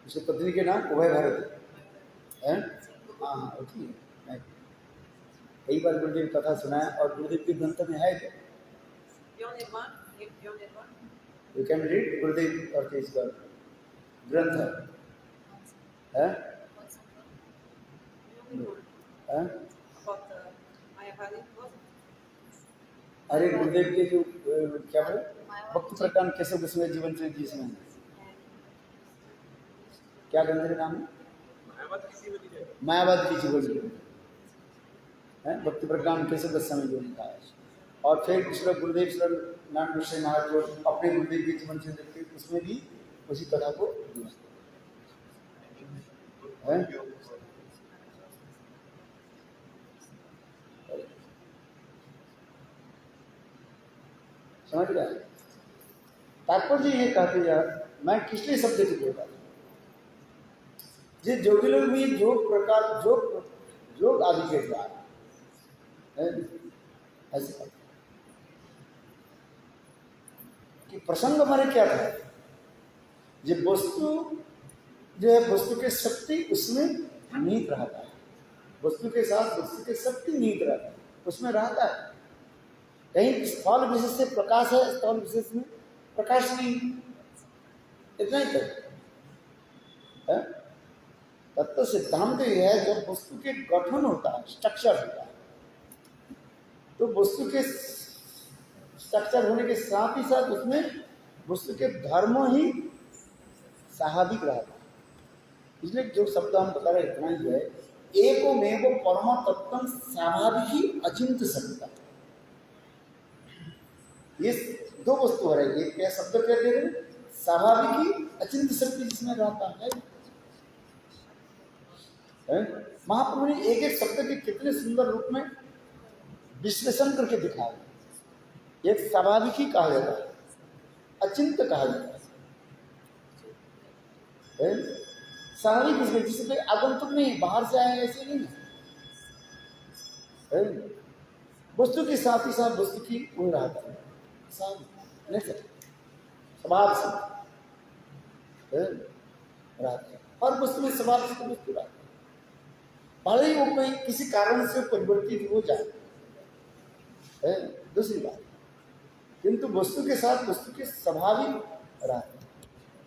उसके पत्नी के नाम उभय भारत है। हाँ ठीक है, कई बार गुरुदेव कथा सुनाया और गुरुदेव के ग्रंथ में है क्या? यू कैन रीड गुरुदेव और इसका ग्रंथ है? अरे गुरुदेव के जो क्या बोले भक्ति प्रकांड केशव गोस्वामी जीवन चरित्र जिसमें क्या ग्रंथ का नाम है? मायावाद की जीवन है, भक्ति प्रकांड केशव गोस्वामी जो लिखा है। और फिर दूसरा गुरुदेव श्री नारायण गोस्वामी महाराज जो अपने गुरुदेव के जीवन चरित्र लिखते उसमें भी उसी कथा को है। समझ गया? तात्पर्य ये कहते यार मैं किस लिए शब्द बोल रहा हूँ, जिस जोगी लोग भी योग प्रकार योग आदि के द्वारा ऐसे कि प्रसंग हमारे क्या था, जो वस्तु जो है वस्तु के शक्ति उसमें नीत रहता है, वस्तु के साथ वस्तु के शक्ति नीत रहता है, उसमें रहता है। कहीं स्थल विशेष से प्रकाश है, स्थल विशेष में प्रकाश नहीं, इतना ही है। तत्व सिद्धांत यह है जब वस्तु के गठन होता है, स्ट्रक्चर होता है, तो वस्तु के स्ट्रक्चर होने के साथ ही साथ उसमें वस्तु के धर्म ही स्वाभाविक रहता है। इसलिए जो शब्द हम बता रहे इतना ही है, एकोमेव परम तत्व स्वाभाविक ही अचिंत्य सत्ता। ये 2 वस्तु है, एक क्या शब्द क्या दे रहे, स्वाभाविक ही अचिंत्य शक्ति जिसमें रहता है। है? महाप्रभु ने एक एक शब्द के कितने सुंदर रूप में विश्लेषण करके दिखाया। एक स्वाभाविक ही कहा जाता है, अचिंत्य कहा जाता है। स्वाभाविक इसमें जिससे कोई आगंतुक नहीं, बाहर से आए ऐसे नहीं है। वस्तु के साथ ही साथ वस्तु की वो रहता है, स्वभाव से रहता है। और वस्तु में स्वभाव से वस्तु रहता है, भले ही वो कोई किसी कारण से परिवर्तित हो जाए, दूसरी बात, किंतु वस्तु के साथ वस्तु के स्वाभाविक रहते हैं,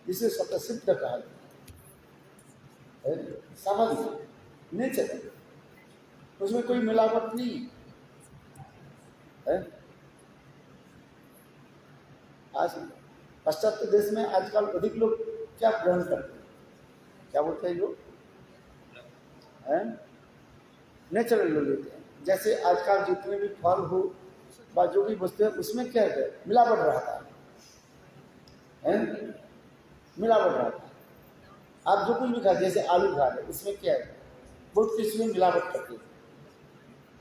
जिसे स्वतःसिद्ध कहा जाता है। स्वाभाविक नेचर, उसमें कोई मिलावट नहीं है। आज पाश्चात्य देश में आजकल अधिक लोग क्या ग्रहण करते हैं, क्या बोलते हैं लोग, नेचुरल लोग लेते हैं। जैसे आजकल जितने भी फल हो व जो भी वस्तु है उसमें क्या है, मिलावट रहता है, मिलावट रहता है। आप जो कुछ भी खाते, जैसे आलू खा रहे, उसमें क्या है, बहुत कुछ में मिलावट करते हैं।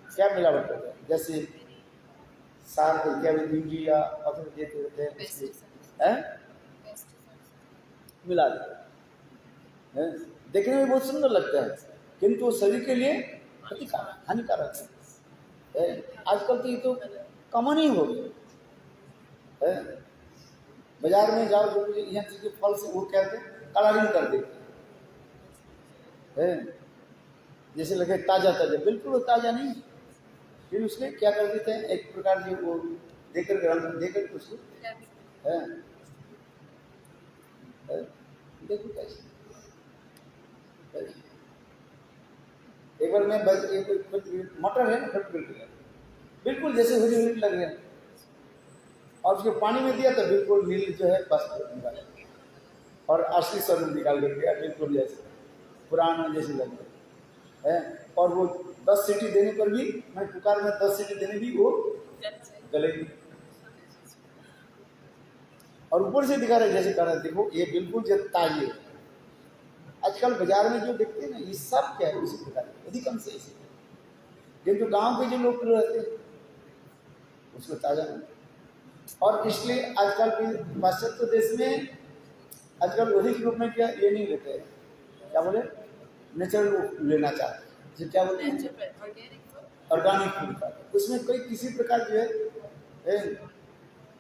क्या मिलावट करते हैं, जैसे सार क्या भिंडी या पत्थर देते होते हैं, मिला देते हैं। देखने में बहुत सुंदर लगता है, किंतु वो शरीर के लिए हानिकारक है। आजकल तो ये तो कॉमन ही हो गया। बाजार में जाओ, जो यहाँ के फल से वो क्या कलरिंग कर देते हैं, जैसे लगे ताजा ताजा, बिल्कुल वो ताजा नहीं। फिर उसके क्या कर देते हैं, एक प्रकार से वो देकर उसको देखो कैसे। एक बार मैं मटर है ना, बिल्कुल जैसे हरी हरी लग रहे हैं, और उसको पानी में दिया तो बिल्कुल नील जो है बस निकाल, और असली स्वरूप निकाल कर दिया, बिल्कुल जैसे पुराना जैसे लग रहा है। और वो 10 सीटी देने पर भी, मैं कुकर में 10 सीटी देने भी वो गलेगी, और ऊपर से दिखा रहे जैसे कह रहे देखो ये बिल्कुल जब ताजे। आजकल बाजार में जो देखते हैं ना, ये सब क्या है, उसी प्रकार अधिकांश से इसी, किंतु गांव के जो लोग रहते हैं उसको ताजा नहीं। और इसलिए आजकल के पाश्चात्य देश में आजकल अधिक लोग में क्या ये नहीं लेते हैं, क्या बोले, नेचुरल लेना चाहते हैं, जो क्या बोलते हैं ऑर्गेनिक फूड का, उसमें कोई किसी प्रकार जो है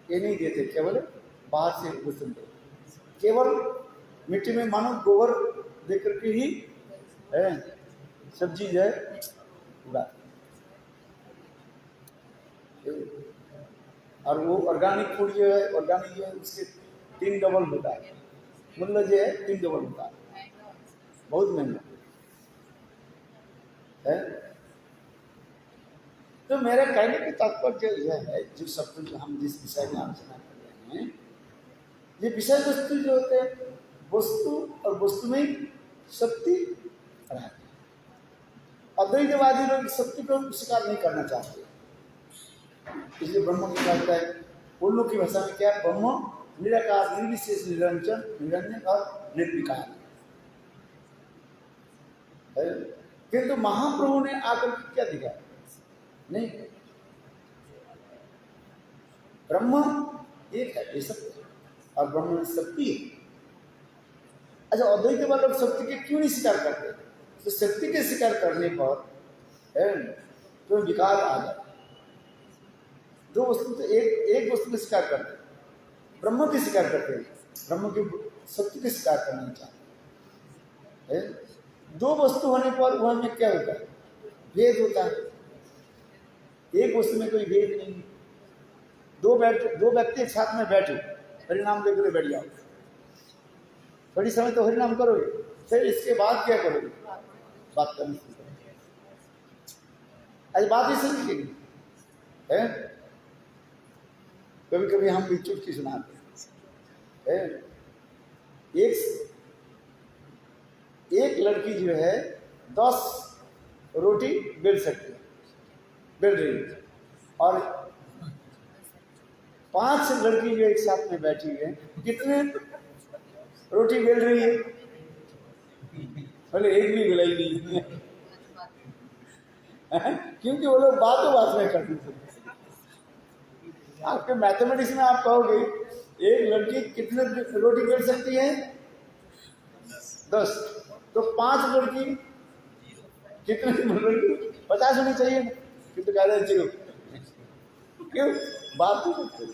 ये नहीं देते, क्या बोले, बाहर से वस्तु दे, केवल मिट्टी में मानो गोबर दे करके ही सब्जी जो है उड़ा। और वो ऑर्गेनिक फूड जो है, ऑर्गेनिक जो है उसके 3 डबल होता है, मूल्य जो है 3 डबल होता है, बहुत महंगा है। तो मेरा कहने का तात्पर्य यह है, जो सब कुछ हम जिस विषय में आलोचना कर रहे हैं, ये विषय वस्तु जो होते हैं, वस्तु और वस्तु में शक्ति रहती है। अद्वैतवादी लोग शक्ति को स्वीकार नहीं करना चाहते, इसलिए ब्रह्म की कहता है, उन लोग की भाषा में क्या है, ब्रह्म निराकार, निर्विशेष, निरंजन, निरंजन और निर्विकार है। किंतु महाप्रभु ने आकर क्या दिखाया, नहीं, ब्रह्म एक है, ये सत्य, और ब्रह्म में शक्ति है। अच्छा, अद्वैत वाले लोग शक्ति के क्यों नहीं स्वीकार करते, तो शक्ति के स्वीकार करने पर तो विकार आ जाए। दो वस्तु तो एक वस्तु को स्वीकार करते, ब्रह्म की स्वीकार करते हैं, ब्रह्म की शक्ति के स्वीकार करना चाहते हैं। दो वस्तु होने पर वह में क्या होता है, भेद होता है। एक वस्तु में कोई भेद नहीं। दो व्यक्ति एक साथ में बैठे, हरिनाम लेकर बैठ जाओ, थोड़ी समय तो हरिनाम करोगे, फिर इसके बाद क्या करोगे, बात करनी शुरू करोगे। आज बात ही समझेगी है, कभी कभी हम भी चुटकी सुनाते हैं। एक लड़की जो है 10 रोटी बेल सकती है, बेल रही है, और 5 लड़की जो एक साथ में बैठी है, कितने रोटी बेल रही है, बोले एक भी मिला ही नहीं। क्योंकि वो लोग बात में करते थे। आपके मैथमेटिक्स में आप कहोगे एक लड़की कितने रोटी बेल सकती है? 10। तो 5 लड़की कितने लड़की? 50 होनी चाहिए ना, किंतु कह रहे 0। क्यों? बात तो करते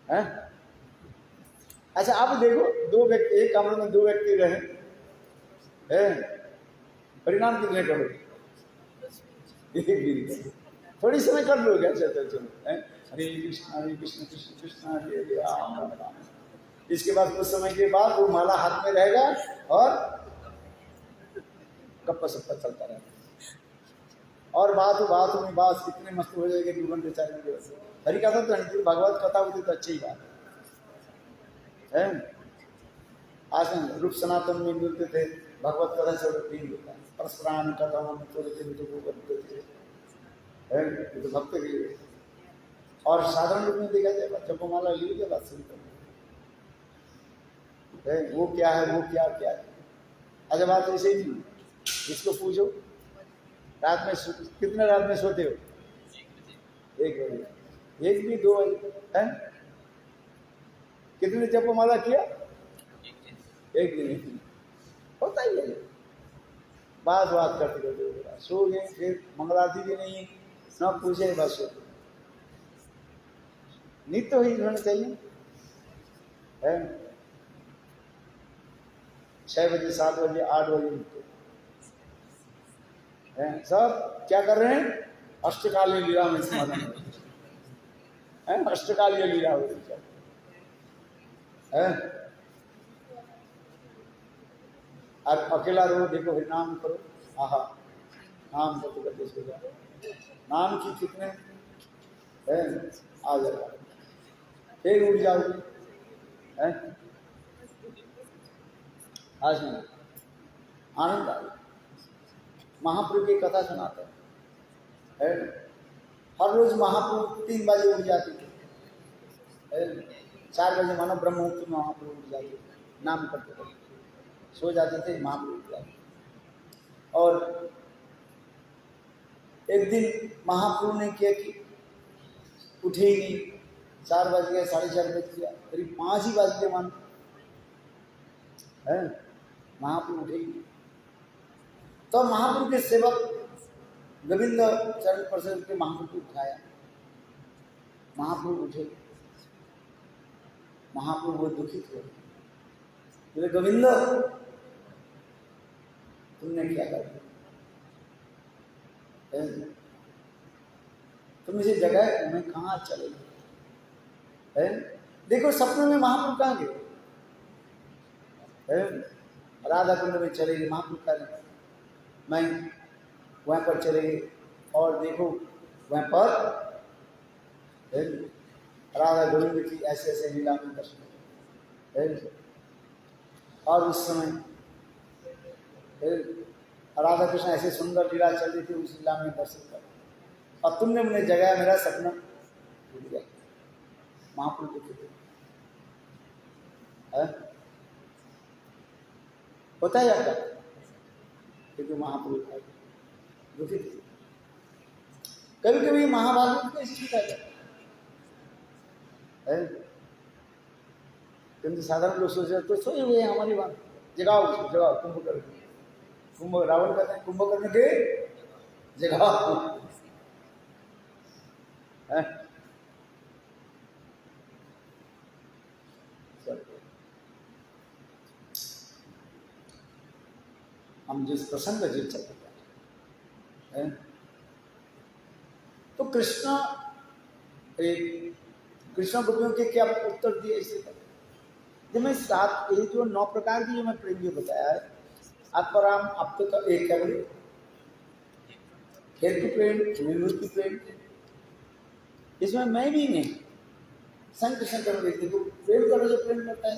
हैं। अच्छा आप देखो, 2 व्यक्ति एक कमरे में 2 व्यक्ति रहे हैं, परिणाम कितने करोगे? एक भी नहीं। थोड़ी समय कर लोगे। अच्छा चलो हरे कृष्ण कृष्ण कृष्ण हरे हरे राम राम राम। इसके बाद कुछ समय के बाद वो माला हाथ में रहेगा और गप्पा सप्पा चलता रहेगा, और बात इतने मस्त हो जाएगा 2 घंटे 4 घंटे। हरि कथा तो नहीं, भागवत कथा होती तो अच्छी बात है। आज रूप सनातन में मिलते थे, भगवत कथा से नहीं होता है, परस्परान कथा में थोड़े थे तो भक्त के लिए। और साधारण रूप में देखा जाए जब माला ली के बाद शुरू कर वो क्या है, वो क्या क्या है। अच्छा बात ऐसे ही नहीं, इसको पूछो रात में कितने रात में सोते हो? 1 बजे, 1 भी 2 बजे है। कितने जप माला किया? 1 दिन होता ही है। बात करते सो गए, फिर मंगलारती भी नहीं ना पूछे, बस नित्य ही होना चाहिए है। 6 बजे 7 बजे 8 बजे है। सब क्या कर रहे हैं? अष्टकालीय लीला में स्मरण है, अष्टकालीय लीला हो रही है। और अकेला रहो, देखो हरि नाम करो, आहा नाम करते करते सो जाओ। नाम की कितने है आ जाएगा, फिर उठ जाओगे है। आज नहीं आनंद आ महाप्रभु की कथा सुनाते हैं। हर रोज महाप्रभु 3 बजे उठ जाते थे, 4 बजे मानो ब्रह्म मुहूर्त में महाप्रभु उठ जाते थे, नाम करते थे, सो जाते थे, महाप्रभु उठ जाते। और एक दिन महाप्रभु ने किया कि उठे ही नहीं, 4 बज गया, 4:30 बज गया, करीब 5 ही बज गए मान है, महाप्रभु उठे ही नहीं। तो महाप्रभु के सेवक गोविंद चरण प्रसन्न के महाप्रभु उठाया, महाप्रभु उठे, महाप्रभु बहुत दुखित हुए, बोले गोविंद तुमने क्या कर दिया? तुम इसी जगह में कहाँ चले गए? देखो सपने में महाप्रभु कहाँ गए? राधा कुंड में चले गए, महाप्रभु कहा मैं वहाँ पर चले गए, और देखो वहाँ पर राधा गोविंद की ऐसे ऐसे लीला में दर्शन। और उस समय राधा कृष्ण ऐसे सुंदर लीला चल रही थी, उस लीला में दर्शन कर, और तुमने मुझे जगाया, मेरा सपना टूट गया। महाप्रभु दुखित है, होता है आपका, क्योंकि महाप्रभु दुखित। कभी कभी महाभारत में स्थित है, किंतु साधारण लोग सोच रहे तो सोए हुए हैं, हमारी बात जगाओ, उसको जगाओ, कुंभ कर, कुंभ रावण कहते हैं कुंभ करने के जगाओ है। हम जिस प्रसंग का जिल चलते हैं, तो कृष्ण गोपियों के क्या उत्तर दिए इसे जो मैं 7 ये जो 9 प्रकार की जो मैं प्रेम बताया है, आत्माराम अब तो एक क्या बोले, हेतु प्रेम, निवृत्ति प्रेम, इसमें मैं भी नहीं शंकर व्यक्ति को प्रेम करो, जो प्रेम करता है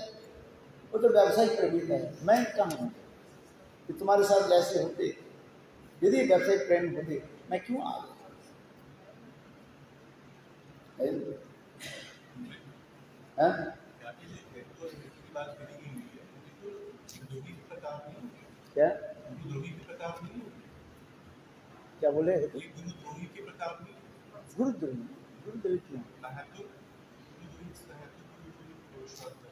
वो तो व्यावसायिक प्रेमी है। मैं कहाँ हूँ कि तुम्हारे साथ जैसे होते, यदि व्यावसायिक प्रेम होते मैं क्यों आ गया? क्या गुरुद्रोही के प्रताप नहीं है? क्या बोले? ये गुरुद्रोही के प्रताप नहीं है? गुरुद्रोही, गुरुद्रोही क्यों? सहेतु गुरुद्रोही सहेतु गुरुद्रोही शब्द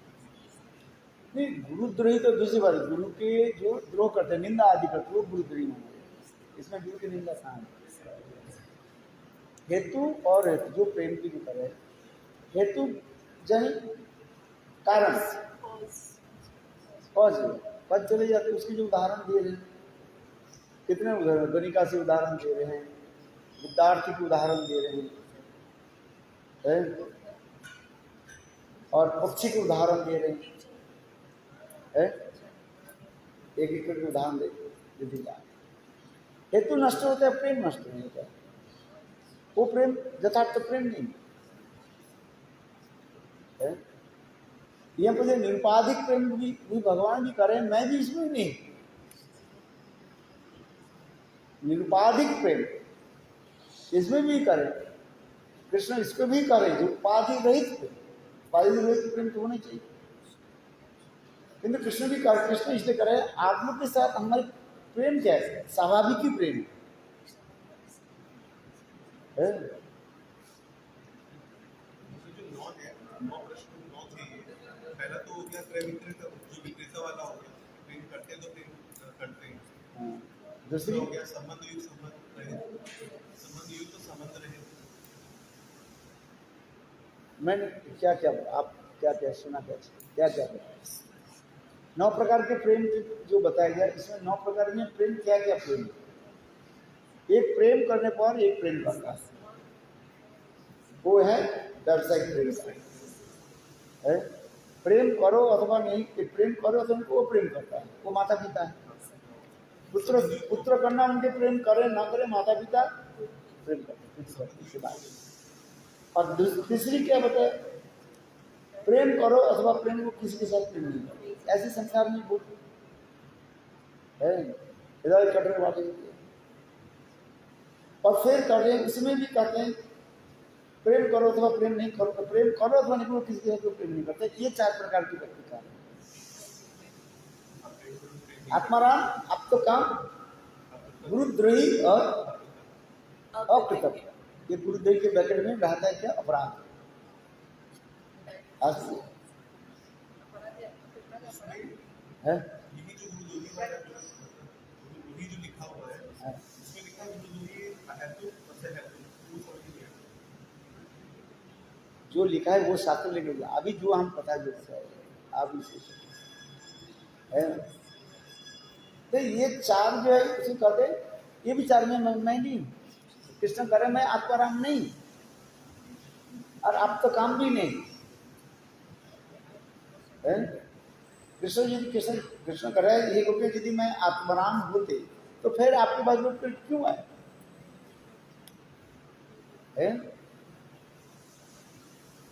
नहीं, गुरुद्रोही तो दूसरी बात है। गुरु के जो द्रोह करते हैं, निंदा आदि करते हैं, वो गुरुद्रोही माना। इसमें गुरु की निंदा कहाँ है? हेतु और हेतु जो प्रेम की भी करे, हेतु जन कारण कौज पद चले जाते, उसके जो उदाहरण दिए रहे हैं, कितने उदाहरण, गणिका से उदाहरण दे रहे हैं, विद्यार्थी के उदाहरण दे रहे हैं, और पक्षी के उदाहरण दे रहे हैं, एक एक करके उदाहरण दे दिया। हेतु नष्ट होता है, प्रेम नष्ट नहीं होता है। वो प्रेम यथार्थ प्रेम नहीं है। यह मुझे निरुपाधिक प्रेम भी भगवान भी करें, मैं भी इसमें नहीं। निरुपाधिक प्रेम इसमें भी करे, कृष्ण इसको भी करे, जो उपाधि रहित प्रेम, उपाधि रहित प्रेम तो होना चाहिए। किंतु कृष्ण भी कर, कृष्ण इसलिए करे, आप लोग के साथ हमारे प्रेम क्या है? स्वाभाविक ही प्रेम है। जो 9 है, 9 प्रश्न 9 थे। पहला तो हो गया प्रेम विक्रेता, जो विक्रेता वाला हो गया, प्रेम करते तो प्रेम करते हैं। दूसरी दूसरा हो गया संबंध युक्त संबंध रहे, संबंध युक्त संबंध रहे। मैंने क्या क्या, आप क्या क्या सुना, क्या क्या 9 प्रकार के प्रेम जो बताया गया, इसमें 9 प्रकार में प्रेम क्या क्या प्रेम है? एक प्रेम करने पर एक प्रेम करता है, वो है व्यावसायिक प्रेम है। प्रेम करो अथवा नहीं, प्रेम करो अथवा नहीं, वो प्रेम करता है, वो माता पिता है। पुत्र पुत्र करना उनके प्रेम करे ना करे, माता पिता प्रेम करते। और तीसरी क्या बताए? प्रेम करो अथवा प्रेम को किसी के साथ प्रेम नहीं करो, ऐसे संसार में बहुत है। इधर कटने वाले और फिर कर रहे हैं, इसमें भी कहते हैं प्रेम करो अथवा प्रेम नहीं करो, तो प्रेम करो अथवा नहीं करो, किसी के साथ प्रेम नहीं करते। ये 4 प्रकार की व्यक्ति है। आत्माराम, अब तो काम, गुरुद्रोही और अकृतज्ञ। ये गुरुद्रोही के ब्रैकेट में रहता है क्या? अपराध। है यही जो गुरुद्रोही वाला गुरुद्रोही जो लिखा हुआ है, उसमें लिखा गुरुद्रोही अहेतु असहेतु, वो समझ नहीं आया। जो लिखा है वो शास्त्र लेके, अभी जो हम पता जो आप है। तो ये 4 जो है उसे कहते, ये भी 4 में मैं नहीं, कृष्ण करे मैं आत्माराम नहीं, और आप तो काम भी नहीं है। कृष्ण यदि कृष्ण करे ये बोलते, यदि मैं आत्माराम होते तो फिर आपके पास लोग क्यों आए है?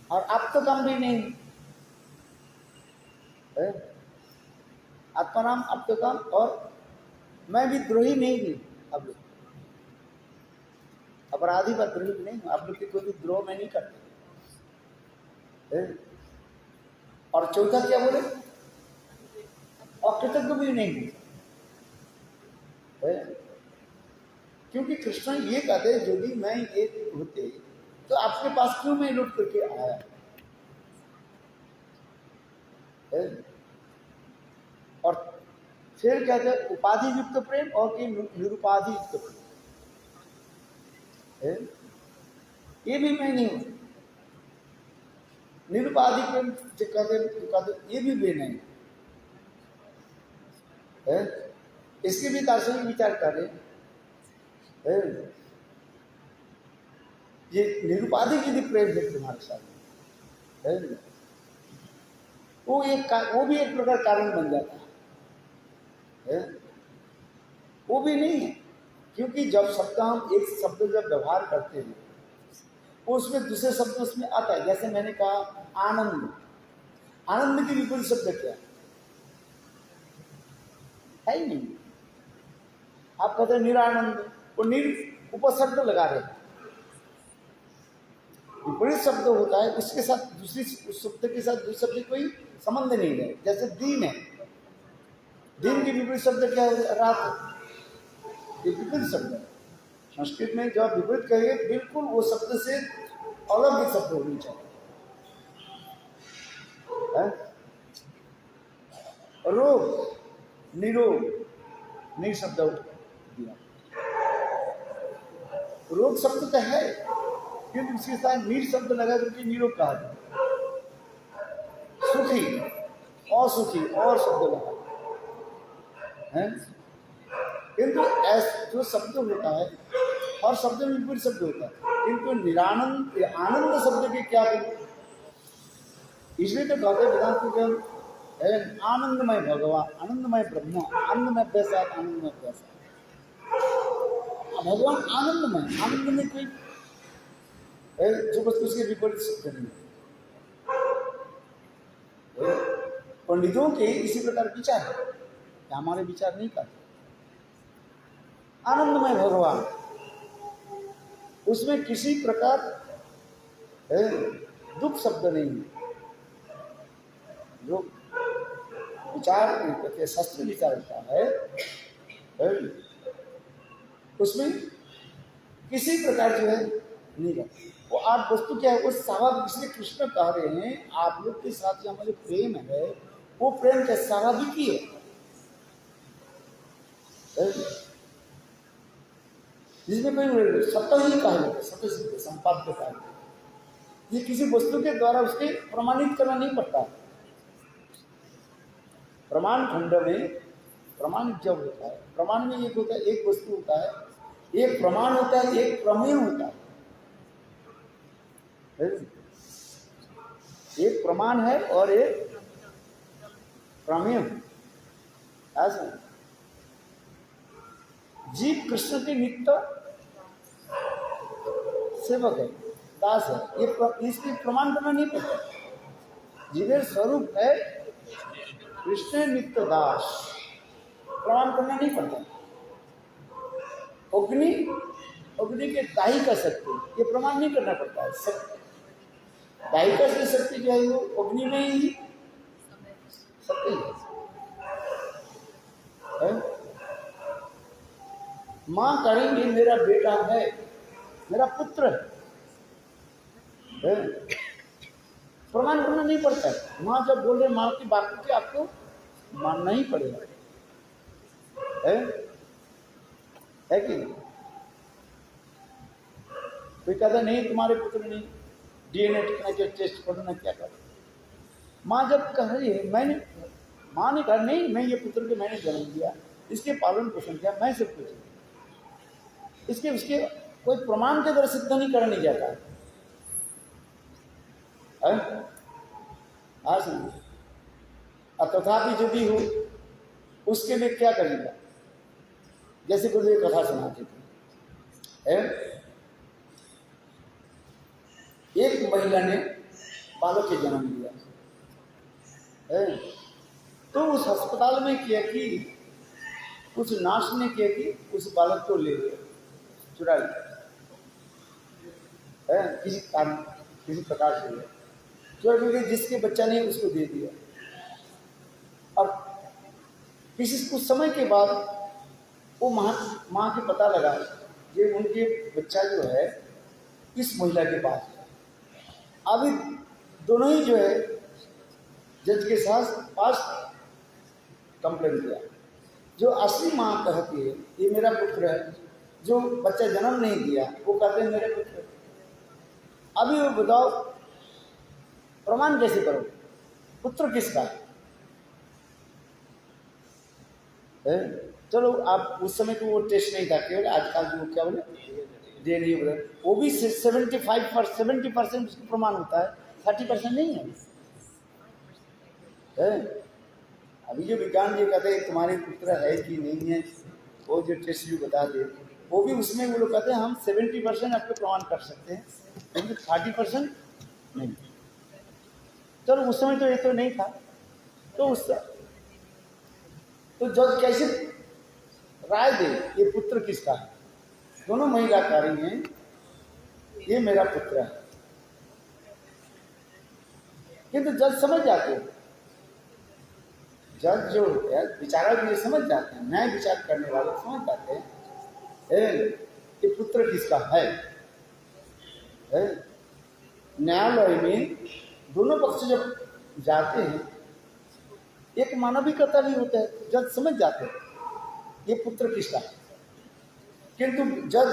और आप तो काम भी नहीं है। आत्माराम आप तो काम, और मैं भी द्रोही नहीं हूँ। आप लोग अपराधी पर द्रोही नहीं हूँ, आप लोग के कोई भी द्रोह मैं नहीं करते। और चौथा क्या बोले? और कृतज्ञ भी नहीं है। क्योंकि कृष्ण ये कहते, यदि मैं ये होते तो आपके पास क्यों मैं लौट करके आया है? और फिर कहते हैं उपाधि युक्त प्रेम और कि निरुपाधि युक्त प्रेम है। ये भी मैं नहीं हूं। निरुपाधि प्रेम जो कहते ये भी नहीं है। इसके भी दार्शनिक विचार कर रहे हैं। ये निरुपाधिक यदि प्रेम है तुम्हारे साथ है, वो भी एक प्रकार कारण बन जाता है। वो भी नहीं है, क्योंकि जब शब्द हम एक शब्द जब व्यवहार करते हैं, उसमें दूसरे शब्द उसमें आता है। जैसे मैंने कहा आनंद, आनंद के विपरीत शब्द क्या है ही नहीं। आप कहते हैं निरानंद, वो उपशब्द लगा रहे हैं। विपरीत शब्द होता है, उसके साथ दूसरी उस शब्द के साथ दूसरे शब्द कोई संबंध नहीं है। जैसे दीन है, दिन के विपरीत शब्द क्या है? रात। ये विपरीत शब्द है। संस्कृत में जब विपरीत कहेंगे बिल्कुल वो शब्द से अलग ही शब्द होनी चाहिए। रोग निरोग, नहीं शब्द दिया। रोग शब्द तो है क्योंकि उसके साथ नीर शब्द लगा करके निरोग कहा जाए। सुखी, असुखी और शब्द लगा है। किंतु जो शब्द होता है और शब्द में विपरीत शब्द होता है, किंतु निरानंद आनंद शब्द के क्या करें? इसलिए तो कहते वेदांत के आनंदमय भगवान, आनंदमय ब्रह्म, आनंदमय प्रसाद, आनंदमय प्रसाद। भगवान आनंदमय, आनंद में कोई जो बस उसके विपरीत शब्द नहीं है। पंडितों के इसी प्रकार विचार है, हमारे विचार नहीं करते। आनंदमय भगवान, उसमें किसी प्रकार दुख शब्द नहीं है। जो विचार शास्त्र विचार होता है उसमें किसी प्रकार जो है नहीं रहता। वो आप वस्तु क्या है? वो स्वाभाविक, इसलिए कृष्ण कह रहे हैं आप लोग के साथ जो हमारे प्रेम है वो प्रेम क्या स्वाभाविक ही है। जिसमें कोई सत्य ही कहा, सत्य संपाद्य का ये किसी वस्तु के द्वारा उसके प्रमाणित करना नहीं पड़ता। प्रमाण खंड में प्रमाण जब होता है, प्रमाण में एक होता है, एक वस्तु होता है, एक प्रमाण होता है, एक प्रमेय होता है। एक प्रमाण है और एक प्रमेय। ऐसा जीव कृष्ण के नित्य सेवक है, दास है। ये इसके प्रमाण करना नहीं पड़ता। जीवेर स्वरूप है कृष्ण नित्य दास, प्रमाण करना नहीं पड़ता। अग्नि के दाहिका शक्ति, ये प्रमाण नहीं करना पड़ता है। दाहिका से शक्ति जो है वो अग्नि में ही शक्ति है। माँ करेंगी मेरा बेटा है, मेरा पुत्र है, प्रमाण करना नहीं पड़ता है। माँ जब बोल रहे माँ की बात के आपको मानना ही पड़ेगा, है कि नहीं? कोई कहता नहीं तुम्हारे पुत्र नहीं, डीएनए टेस्ट करना क्या कर। माँ जब कह रही है, मैंने माँ ने कहा नहीं मैं ये पुत्र को मैंने जन्म दिया, इसके पालन पोषण किया, मैं सब कुछ, इसके उसके कोई प्रमाण के द्वारा सिद्ध नहीं करने जाता है। तथापि जो भी हो उसके लिए क्या करेगा? जैसे गुरुदेव कथा सुनाते थे, एक महिला ने बालक के जन्म दिया, तो उस अस्पताल में किया कि उस नार्स ने किया कि उस बालक को ले लिया, चुरा लिया, किसी कारण किसी प्रकार से लिया, चुरा लिया, जिसके बच्चा नहीं उसको दे दिया। अब किसी कुछ समय के बाद वो माँ के पता लगा ये उनके बच्चा जो है इस महिला के पास है। अभी दोनों ही जो है जज के पास कंप्लेन किया। जो असली माँ कहती है ये मेरा पुत्र है, जो बच्चा जन्म नहीं दिया वो कहते हैं मेरे पुत्र है। अभी वो बताओ प्रमाण कैसे करो, पुत्र किसका है? चलो आप उस समय तो वो टेस्ट नहीं था, केवल आजकल जो क्या बोले डीएनए बोले, वो भी 70% उसको प्रमाण होता है, 30% नहीं है। अभी जो विज्ञान जी कहते हैं तुम्हारे पुत्र है कि नहीं है, वो जो टेस्ट भी बता दे, वो भी उसमें वो लोग कहते हैं हम 70% आपको प्रमाण कर सकते हैं, लेकिन 30% नहीं। चलो उस समय तो ये तो नहीं था, तो उसका तो जज कैसे राय दे ये पुत्र किसका है? दोनों महिला कह रही हैं ये मेरा पुत्र है, किंतु जज समझ जाते जज जो होते हैं विचारक ये समझ जाते हैं, न्याय विचार करने वाले समझ जाते हैं कि पुत्र किसका है? न्यायालय में दोनों पक्ष जब जाते हैं एक मानविकता भी होता है, जज समझ जाते हैं ये पुत्र किसका है। किंतु जज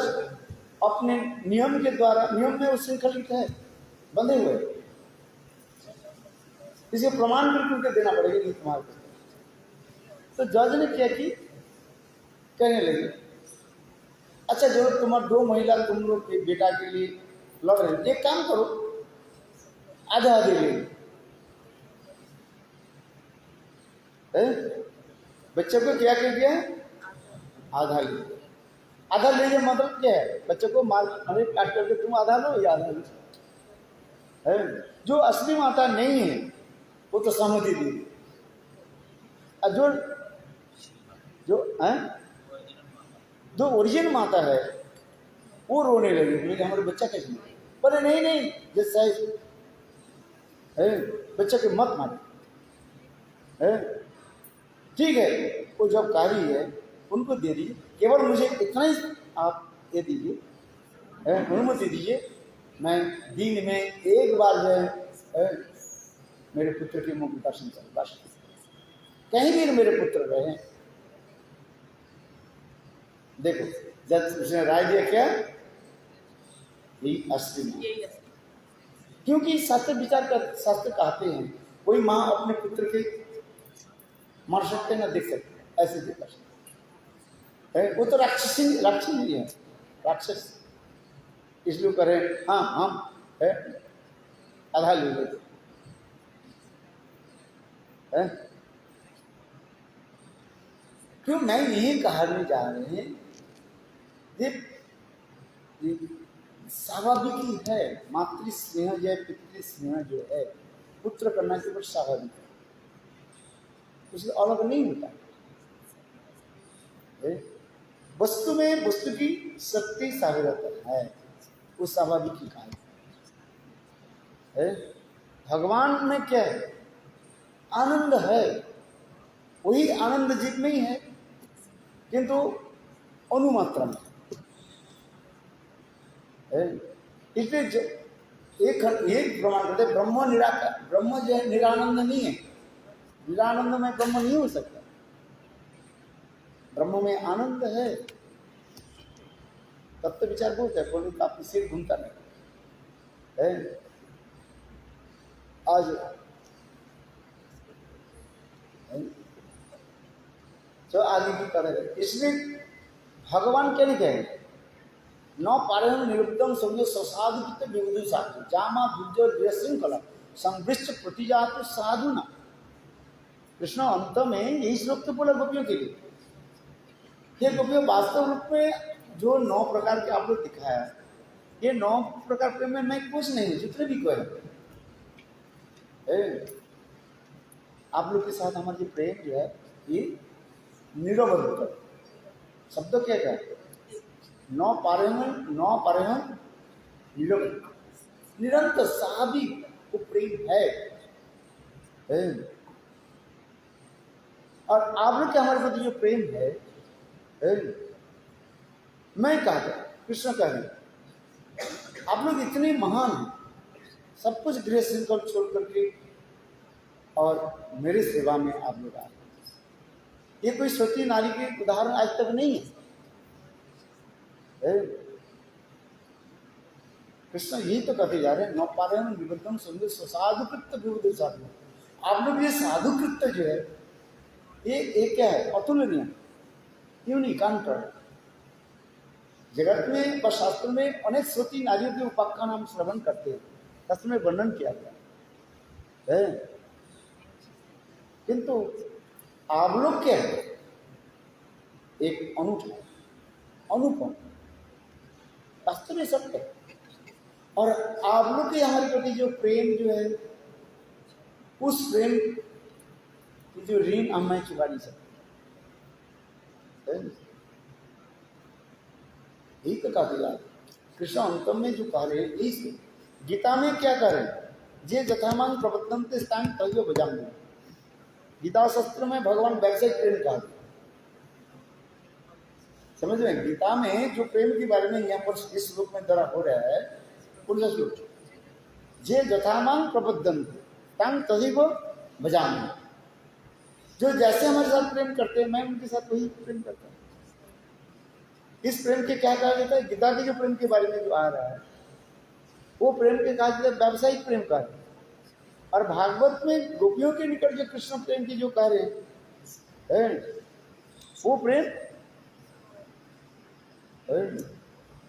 अपने नियम के द्वारा, नियम में वो श्रृंखलित है, बंधे हुए, इसे प्रमाण बिल्कुल के देना पड़ेगा कि तुम्हारे पुत्र। तो जज ने क्या की, कहने लगे अच्छा जो तुम्हारे दो महिला तुम लोग के बेटा के लिए लड़ रहे हैं, एक काम करो आधा आधे ले लो। बच्चे को क्या कह दिया? आधा ले लो। आधा ले लिया मतलब क्या है? बच्चे को मार अरे काट करके तुम आधा लो या आधा लो। जो असली माता नहीं है वो तो सहमति दी, और जो ओरिजिनल माता है वो रोने लगी, बोले हमारे बच्चा कैसे मारे? बोले नहीं नहीं जैसे बच्चे को मत मारे, ठीक है। वो जब कारी है उनको दे दीजिए, केवल मुझे इतना ही आप दे दीजिए, अनुमति दीजिए, मैं दिन में एक बार जो है मेरे पुत्र के मुख दर्शन करूँ, कहीं भी मेरे पुत्र रहे। देखो जब उसने राय दिया क्या, यही असली माँ, क्योंकि शास्त्र विचार कर, शास्त्र कहते हैं कोई माँ अपने पुत्र के मर सकते न देख सकते, ऐसे देख सकते, वो तो राक्षसी है, राक्षस, इसलिए करें हाँ हम आधा ले लेते। क्यों मैं यही कहने जा रहे हैं, ये स्वाभाविक ही है, मातृ स्नेह जो है, पितृ स्नेह जो है, पुत्र करना केवल स्वाभाविक है, उससे अलग नहीं होता। वस्तु में वस्तु की शक्ति शारीरता है, वो स्वाभाविक ही कहा है। भगवान में क्या है? आनंद है, वही आनंद जीव में ही है, किंतु अनुमात्रा में। इसलिए एक प्रमाण करते ब्रह्म निराकार, ब्रह्म जो है निरानंद नहीं है, निरानंद में ब्रह्म नहीं हो सकता, ब्रह्म में आनंद है। तत्व विचार बोलते हैं, बोलते आपकी सिर घूमता नहीं है। आज तो आगे की करें, इसलिए भगवान क्या नहीं कहेंगे, न पारहम निरुद्धम समझो ससाधु विविधु साधु जामा दुर्जय श्रृंखला संवृष्ट प्रतिजात साधु ना। कृष्ण अंत में यही श्लोक तो बोला गोपियों के लिए, ये गोपियों वास्तव रूप में जो 9 प्रकार के आप लोग दिखाया, ये 9 प्रकार प्रेम में मैं कुछ नहीं, जितने भी कोई आप लोग के साथ हमारा जो प्रेम जो है ये निरवध शब्द क्या है, नौ पारहम निरंतर स्वाभाविक वो प्रेम है। और आप लोग के हमारे प्रति जो प्रेम है, मैं कहता कृष्ण कह रहे आप लोग इतने महान हैं, सब कुछ गृह श्रृंखल छोड़ करके और मेरे सेवा में आप लोग आए। ये कोई सती नारी के उदाहरण आज तक नहीं है। कृष्ण यही तो कहते जा रहे हैं, नौपारण विवृतम सुंदर साधुकृत विविध साधु। आप लोग ये साधुकृत जो है ये क्या है, अतुलनीय, क्यों नहीं कांटर। जगत में व शास्त्र में अनेक सती नारियों के उपाख्यान हम श्रवण करते हैं, शास्त्र में वर्णन किया गया है, किंतु आप लोग क्या है, एक अनूठा अनुपम वास्तव में सत्य। और आप लोग के हमारे प्रति जो प्रेम जो है, उस प्रेम की जो ऋण हम मैं चुका नहीं सकते। यही तो कहा दिया कृष्ण अंतम में जो कह रहे हैं, इस गीता में क्या कह रहे हैं, जे जथामान प्रबद्धन्ते स्थान तयो बजाम। गीता शास्त्र में भगवान वैसे प्रेम कहा गया। समझ में, गीता में जो प्रेम के बारे में यहाँ पर इस श्लोक में दरा हो रहा है, 15 श्लोक, जे यथामांग प्रबद्धन्ते तां तथैव भजामि। जो जैसे हमारे साथ प्रेम करते हैं, मैं उनके साथ वही प्रेम करता हूँ। इस प्रेम के क्या कहा जाता है? गीता के जो प्रेम के बारे में जो आ रहा है, वो प्रेम के कहा जाता है व्यावसायिक प्रेम का है। और भागवत में गोपियों के निकट जो कृष्ण प्रेम की जो कह रहे हैं, वो प्रेम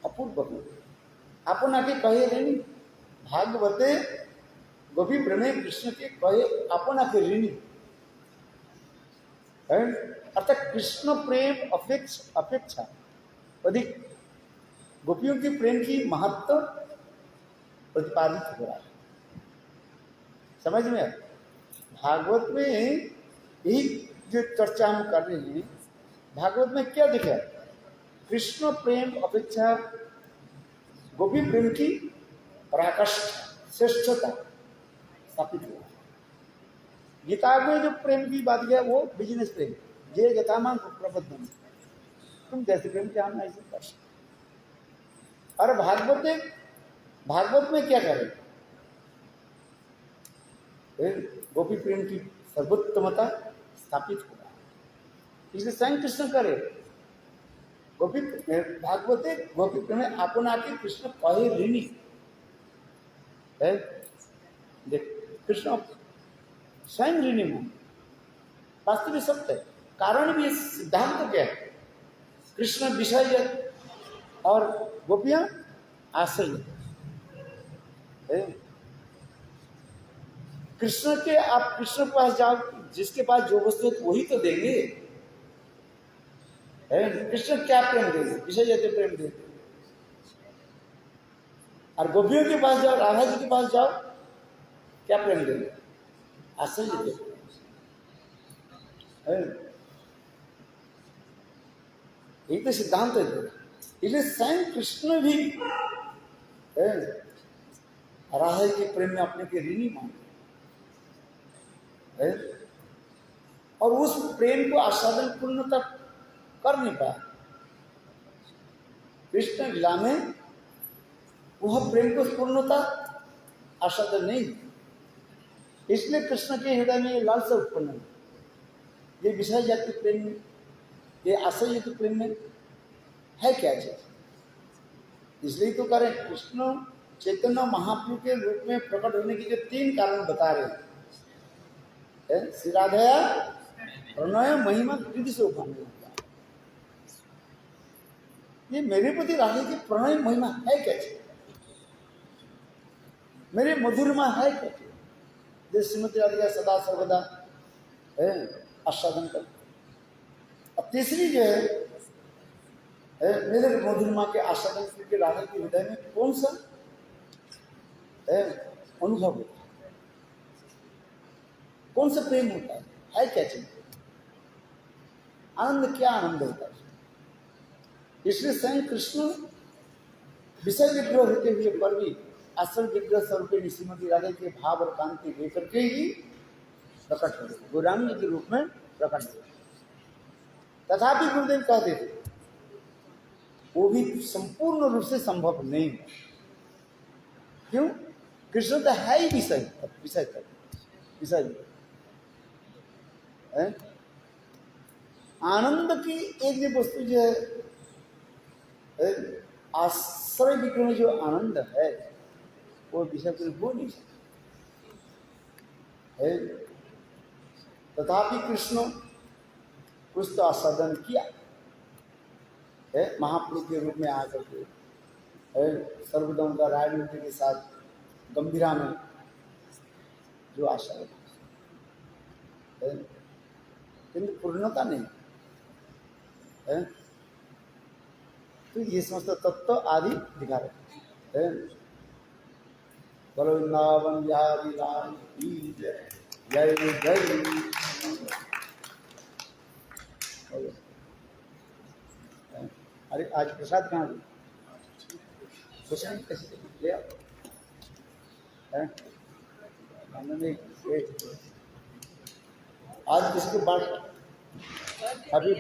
अपूर्व अपन आके कहे ऋणी। भागवते गोपी प्रेमे कृष्ण के कहे अपन आके ऋणी। अर्थात कृष्ण प्रेम अपेक्षा अधिक गोपियों के प्रेम की महत्व प्रतिपादित हो रहा है। समझ में? भागवत में यही जो चर्चा हम कर रहे हैं, भागवत में क्या दिखा? कृष्ण प्रेम अपेक्षा गोपी प्रेम की पराकाष्ठा, श्रेष्ठता स्थापित हुआ। गीता में जो प्रेम की बात किया वो बिजनेस प्रेम, ये यथामांग प्रबद्धम, तुम जैसे प्रेम चाहना ऐसे कर। और भागवत में क्या करें? गोपी प्रेम की सर्वोत्तमता स्थापित होगा, इसलिए स्वयं कृष्ण करे। गोपी भागवते गोपी प्रेम अपन आके कृष्ण कहे ऋणी है। देख, कृष्ण स्वयं ऋणी हूं, वास्तविक सत्य है। कारण भी सिद्धांत क्या है? कृष्ण विषय और गोपियां आश्रय है। कृष्ण के आप कृष्ण के पास जाओ, जिसके पास जो वस्तु है वही तो देंगे। कृष्ण क्या प्रेम देंगे? विषय जैसे प्रेम देंगे। और गोपियों के पास जाओ, राधा जी के पास जाओ, क्या प्रेम देंगे? आश्रय देंगे। यही तो सिद्धांत है। इसलिए स्वयं कृष्ण भी राधा के प्रेम में अपने के ऋणी माने और उस प्रेम को आस्वादन पूर्ण तक कर नहीं पाया। कृष्ण लीला में वह प्रेम को पूर्णता आस्वादन नहीं, इसलिए कृष्ण के हृदय में ये लालसा उत्पन्न है। ये विषय जाति प्रेम में, ये आश्रय युक्त प्रेम में है क्या चीज? इसलिए तो करें, कृष्ण चैतन्य महाप्रभु के रूप में प्रकट होने के जो 3 कारण बता रहे हैं, श्री राधया प्रणय महिमा कृति से उपांग। ये मेरे प्रति राधे की प्रणय महिमा है क्या चीज? मेरे मधुरमा है क्या चीज? जो श्रीमती राधिका सदा सर्वदा आस्वादन कर। अब तीसरी जो है मेरे मधुरमा के आस्वादन करके राधा के हृदय में कौन सा अनुभव होता है, कौन सा प्रेम होता है क्या चीज? आनंद, क्या आनंद होता है? इसलिए स्वयं कृष्ण विषय विग्रह होते हुए पर भी असल विग्रह स्वरूप श्रीमती राधा के भाव और कांति लेकर के ही प्रकट हो गए, गौरांगी के रूप में प्रकट हो गए। तथापि गुरुदेव कहते थे वो भी संपूर्ण रूप से संभव नहीं है। क्यों? कृष्ण तो है ही विषय आनंद की एक जो वस्तु जो है, आश्रय विग्रह में जो आनंद है वो विषय को हो नहीं सकता। तथापि कृष्ण कुछ तो आस्वादन किया है महाप्रभु के रूप में आकर के, सर्वदम का राजनीति के साथ गंभीरा में जो आस्वादन, किंतु पूर्णता नहीं है। तो ये समस्त तत्व आदि दिखा रहे हैं। बोलो वृंदावन बिहारी लाल की जय, जय जय। अरे आज प्रसाद कहाँ गई? कुछ नहीं, कैसे ले आओ। आज किसके बर्थ? बर्थडे अभी